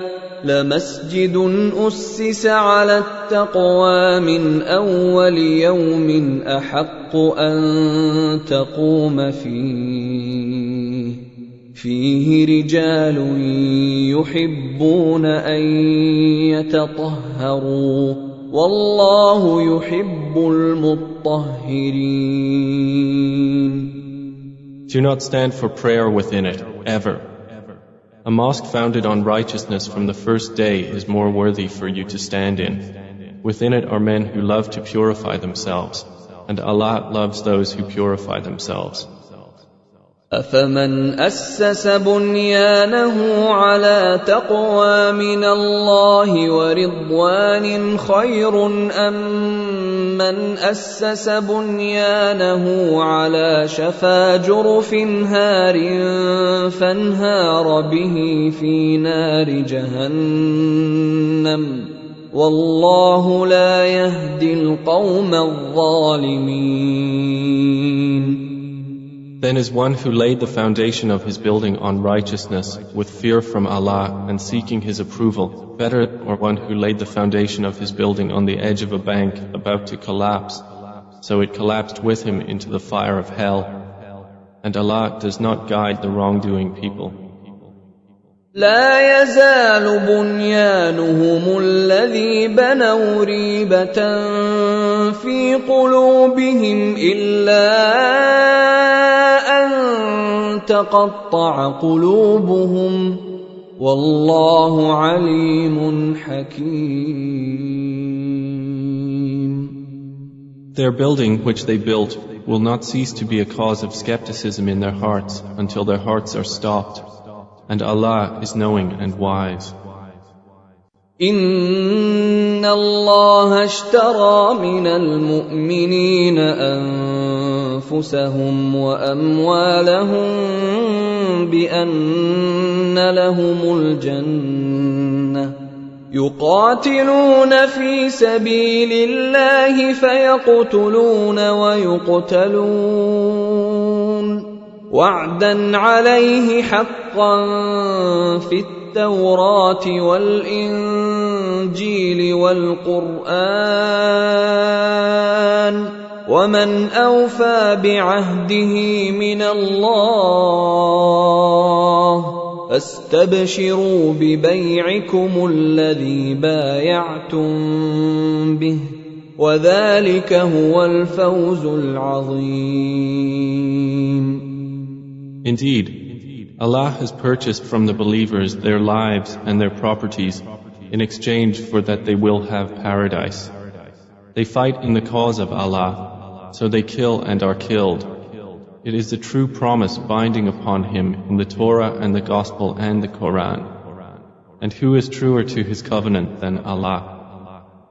لمسجد أسس على التقوى من أول يوم أحق أن تقوم فيه رجال يحبون أن يتطهروا والله يحب المطهرين. Do not stand for prayer within it, ever. A mosque founded on righteousness from the first day is more worthy for you to stand in. Within it are men who love to purify themselves, and Allah loves those who purify themselves. أفمن أسس بنيانه على تقوى من الله ورضوان خير أم من أسس بنيانه على شفا جرف هار فانهار به في نار جهنم والله لا يهدي القوم الظالمين. Then is one who laid the foundation of his building on righteousness with fear from Allah and seeking His approval better, or one who laid the foundation of his building on the edge of a bank about to collapse, so it collapsed with him into the fire of hell, and Allah does not guide the wrongdoing people. لا يزال بنيانهم الذي بنوا ريبة في قلوبهم إلا أن تقطع قلوبهم والله عليم حكيم. Their building which they built will not cease to be a cause of skepticism in their hearts until their hearts are stopped. And Allah is knowing and wise. إن الله اشترى من المؤمنين أنفسهم وأموالهم بأن لهم الجنة يقاتلون في سبيل الله فيقتلون ويقتلون وعدا عليه حقا في التوراة والإنجيل والقرآن ومن أوفى بعهده من الله فاستبشروا ببيعكم الذي بايعتم به وذلك هو الفوز العظيم. Indeed, Allah has purchased from the believers their lives and their properties in exchange for that they will have paradise. They fight in the cause of Allah, so they kill and are killed. It is the true promise binding upon him in the Torah and the Gospel and the Quran. And who is truer to his covenant than Allah?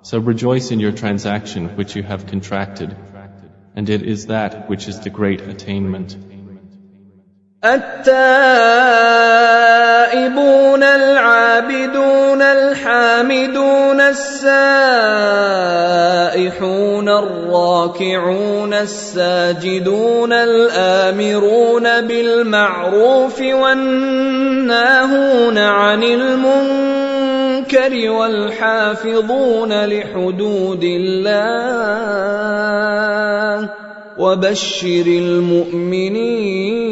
So rejoice in your transaction which you have contracted, and it is that which is the great attainment. التائبون العابدون الحامدون السائحون الراكعون الساجدون الآمرون بالمعروف والناهون عن المنكر والحافظون لحدود الله وبشر المؤمنين.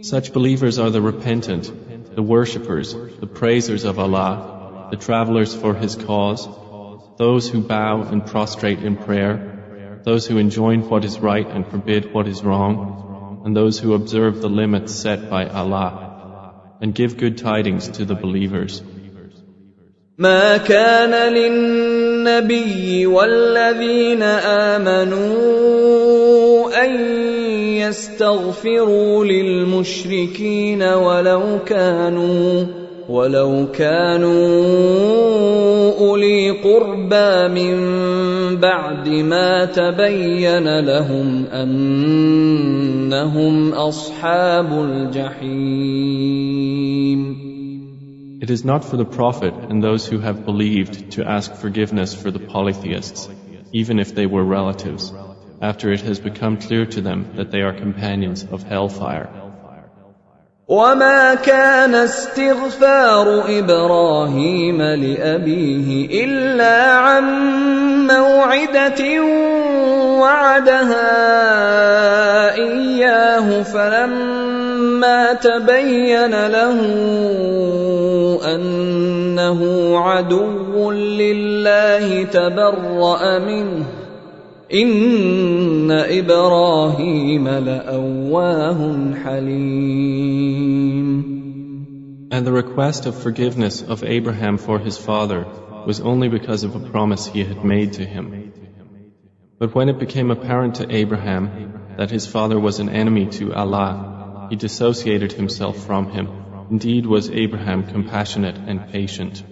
Such believers are the repentant, the worshippers, the praisers of Allah, the travelers for His cause, those who bow and prostrate in prayer, those who enjoin what is right and forbid what is wrong, and those who observe the limits set by Allah, and give good tidings to the believers. ما كان للنبي والذين آمنوا أن يستغفروا للمشركين ولو كانوا أولي قربى من بعد ما تبين لهم أنهم أصحاب الجحيم. It is not for the Prophet and those who have believed to ask forgiveness for the polytheists, even if they were relatives, after it has become clear to them that they are companions of hellfire. وما كان استغفار إبراهيم لأبيه إلا عن موعدة وعدها إياه فلما تبين له أنه عدو لله تبرأ منه إن إبراهيم لأواه حليم. And the request of forgiveness of Abraham for his father was only because of a promise he had made to him. But when it became apparent to Abraham that his father was an enemy to Allah, he dissociated himself from him. Indeed was Abraham compassionate and patient.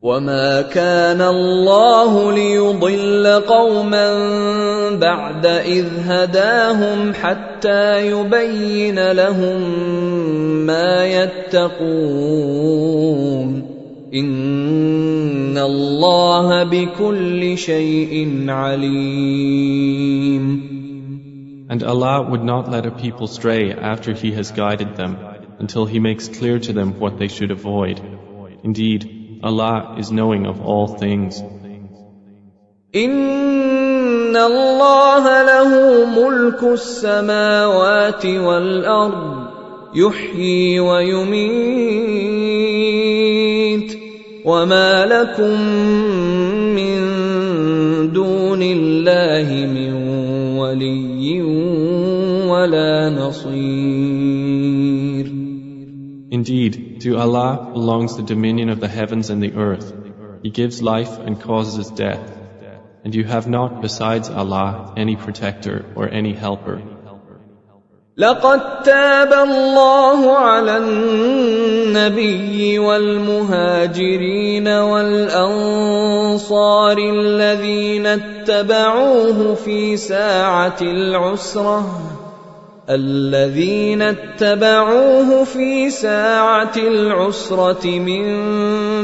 وما كان الله ليضل قوما بعد إذ هداهم حتى يبين لهم ما يتقون إن الله بكل شيء عليم. And Allah would not let a people stray after He has guided them until He makes clear to them what they should avoid. Indeed, Allah is knowing of all things. إن الله له ملك السماوات والأرض يحيي ويميت وما لكم من دون الله من ولي ولا نصير. Indeed, to Allah belongs the dominion of the heavens and the earth. He gives life and causes death. And you have not besides Allah any protector or any helper. لقد تاب الله على النبي والمهاجرين والأنصار الذين اتبعوه في ساعة العسرة من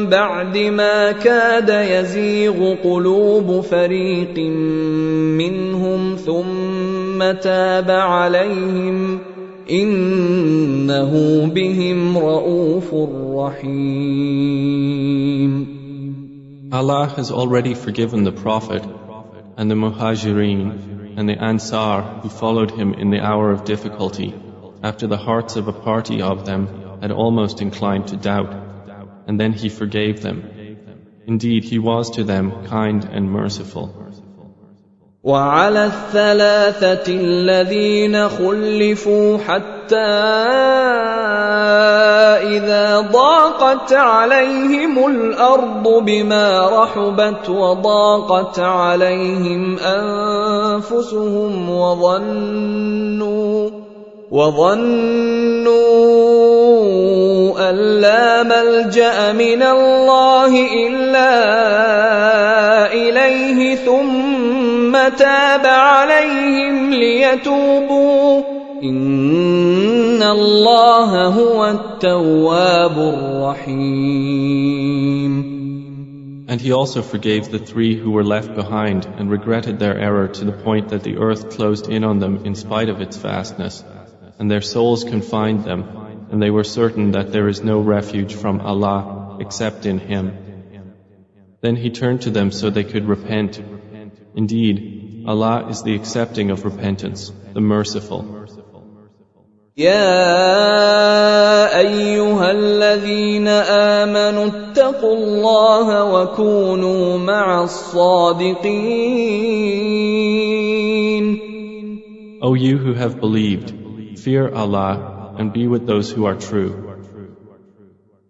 بعد ما كاد يزيغ قلوب فريق منهم ثم تاب عليهم إنه بهم رؤوف رحيم. Allah has already forgiven the Prophet and the Muhajireen and the Ansar who followed him in the hour of difficulty, after the hearts of a party of them had almost inclined to doubt, and then he forgave them. Indeed, he was to them kind and merciful. وعلى الثلاثة الذين خلفوا حتى إذا ضاقت عليهم الأرض بما رحبت وضاقت عليهم أنفسهم وظنوا أن لا ملجأ من الله إلا إليه ثم تاب عليهم ليتوبوا إن الله هو التواب الرحيم. And he also forgave the three who were left behind and regretted their error to the point that the earth closed in on them in spite of its vastness, and their souls confined them, and they were certain that there is no refuge from Allah except in Him. Then he turned to them so they could repent. Indeed, Allah is the accepting of repentance, the merciful. يا أيها الذين آمنوا اتقوا الله وكونوا مع الصادقين. O you who have believed, fear Allah and be with those who are true.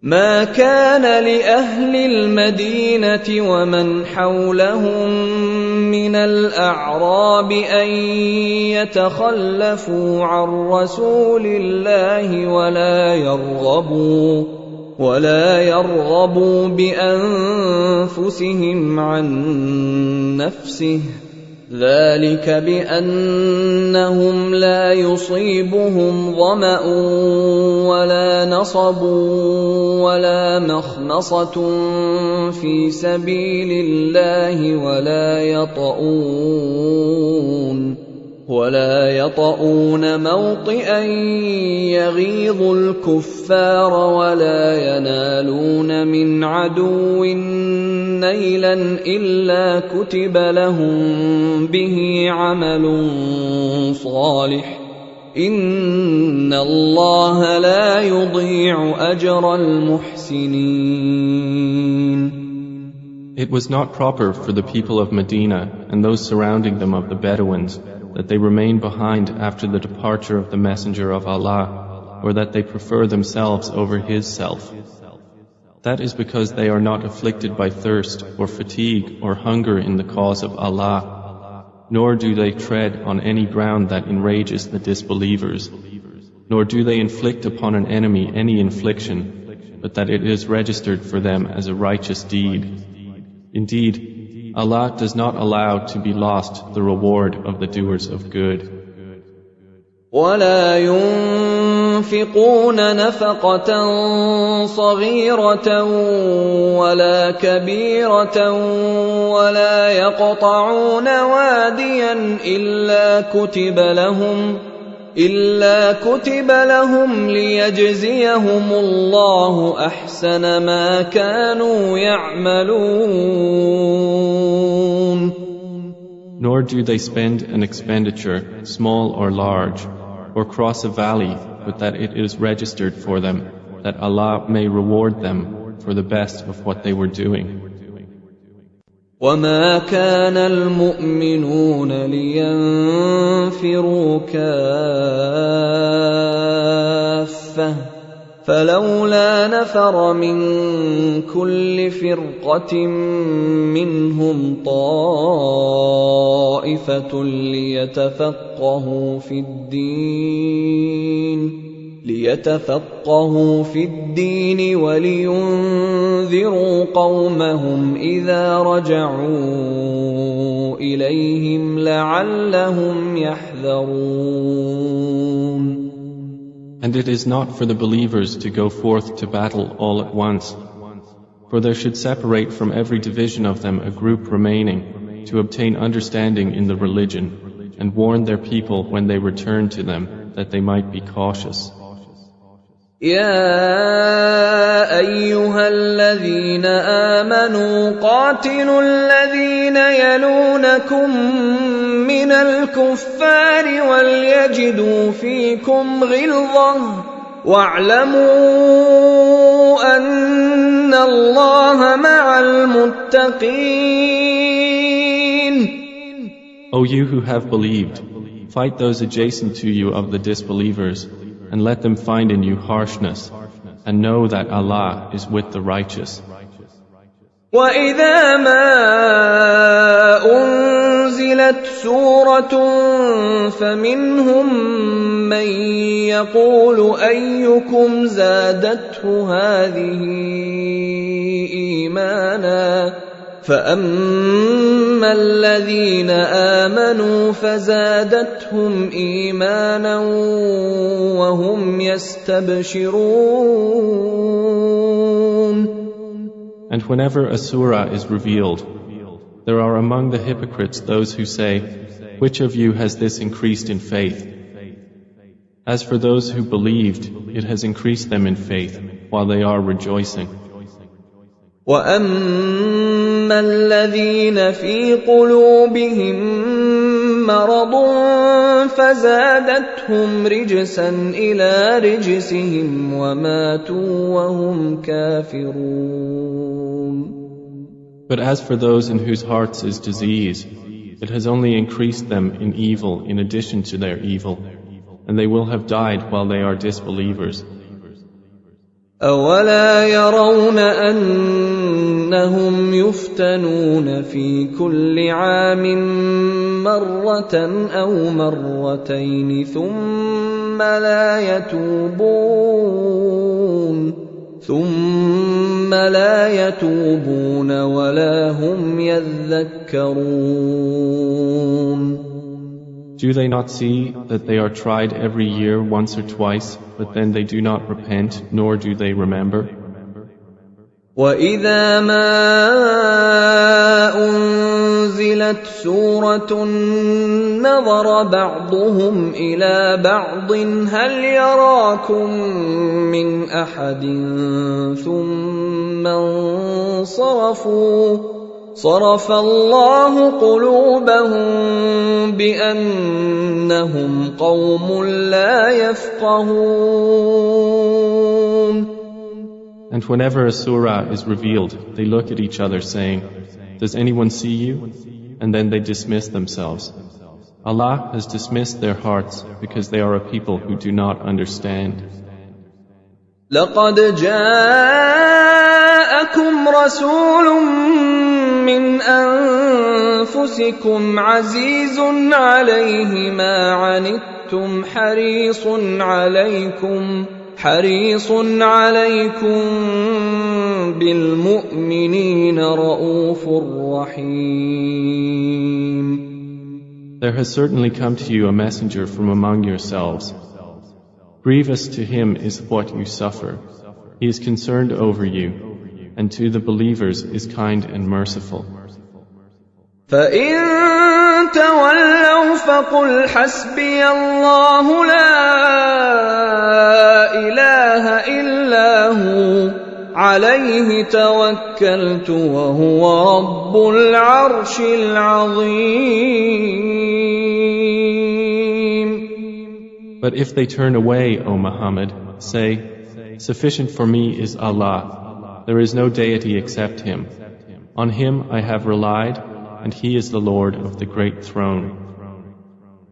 ما كان لأهل المدينة ومن حولهم من الأعراب أن يتخلفوا عن رسول الله ولا يرغبوا بأنفسهم عن نفسه ذلك بأنهم لا يصيبهم ظمأ ولا نصب ولا مخمصة في سبيل الله ولا يطؤون موطئا يغيظ الكفار ولا ينالون من عدو نيلا إلا كتب لهم به عمل صالح إن الله لا يضيع أجر المحسنين. It was not proper for the people of Medina and those surrounding them of the Bedouins that they remain behind after the departure of the Messenger of Allah, or that they prefer themselves over his self. That is because they are not afflicted by thirst or fatigue or hunger in the cause of Allah, nor do they tread on any ground that enrages the disbelievers, nor do they inflict upon an enemy any infliction, but that it is registered for them as a righteous deed. Indeed, Allah does not allow to be lost the reward of the doers of good. ولا ينفقون نفقة صغيرة ولا كبيرة ولا يقطعون واديا إلا كتب لهم ليجزيهم الله أحسن ما كانوا يعملون. Nor do they spend an expenditure, small or large, or cross a valley, but that it is registered for them, that Allah may reward them for the best of what they were doing. وما كان المؤمنون لينفروا كافة فلولا نفر من كل فرقة منهم طائفة ليتفقهوا في الدين ولينذروا قومهم إذا رجعوا إليهم لعلهم يحذرون. And it is not for the believers to go forth to battle all at once, for there should separate from every division of them a group remaining to obtain understanding in the religion and warn their people when they return to them that they might be cautious. يا أيها الذين آمنوا قاتلوا الذين يلونكم من الكفار وليجدوا فيكم غلظة واعلموا أن الله مع المتقين. O you who have believed, fight those adjacent to you of the disbelievers, and let them find in you harshness, and know that Allah is with the righteous. وَإِذَا مَا أُنزِلَتْ سُورَةٌ فَمِنْهُم مَّن يَقُولُ أَيُّكُمْ زَادَتْهُ هَٰذِهِ إِيمَانًا فَأَمَّا الَّذِينَ آمَنُوا فَزَادَتْهُمْ إِيمَانًا وَهُمْ يَسْتَبْشِرُونَ. And whenever a surah is revealed, there are among the hypocrites those who say, "Which of you has this increased in faith?" As for those who believed, it has increased them in faith, while they are rejoicing. وَأَمَّا الَّذِينَ فِي قُلُوبِهِم مَّرَضٌ فَزَادَتْهُمْ رِجْسًا إِلَىٰ رِجْسِهِمْ وَمَاتُوا وَهُمْ كَافِرُونَ. But as for those in whose hearts is disease, it has only increased them in evil in addition to their evil, and they will have died while they are disbelievers. أَوَلَا يَرَوْنَ أَنَّهُمْ يُفْتَنُونَ فِي كُلِّ عَامٍ مَّرَّةً أَوْ مَرَّتَيْنِ ثُمَّ لَا يَتُوبُونَ وَلَا هُمْ يَذَّكَّرُونَ. Do they not see that they are tried every year once or twice, but then they do not repent, nor do they remember? وَإِذَا مَا أُنزِلَتْ سُورَةٌ نَظَرَ بَعْضُهُمْ إِلَىٰ بَعْضٍ هَلْ يَرَاكُم مِّنْ أَحَدٍ ثُمَّ انصَرَفُوا صَرَفَ اللَّهُ قُلُوبَهُم بِأَنَّهُمْ قَوْمٌ لَّا يَفْقَهُونَ. And whenever a surah is revealed, they look at each other saying, "Does anyone see you?" And then they dismiss themselves. Allah has dismissed their hearts because they are a people who do not understand. لَقَدْ جَاءَكُمْ رَسُولٌ مِّنْ أَنفُسِكُمْ عَزِيزٌ عَلَيْهِ مَا عَنِتُّمْ حريص عليكم بالمؤمنين رؤوف رحيم. There has certainly come to you a messenger from among yourselves. Grievous to him is what you suffer. He is concerned over you, and to the believers is kind and merciful. فَإِن تَوَلَّوْا فَقُلْ حَسْبِيَ اللَّهُ لَا إِلَٰهَ إِلَّا هُوَ عَلَيْهِ تَوَكَّلْتُ وَهُوَ رَبُّ الْعَرْشِ الْعَظِيمِ. But if they turn away, O Muhammad, say, sufficient for me is Allah. There is no deity except Him. On Him I have relied, and He is the Lord of the Great Throne.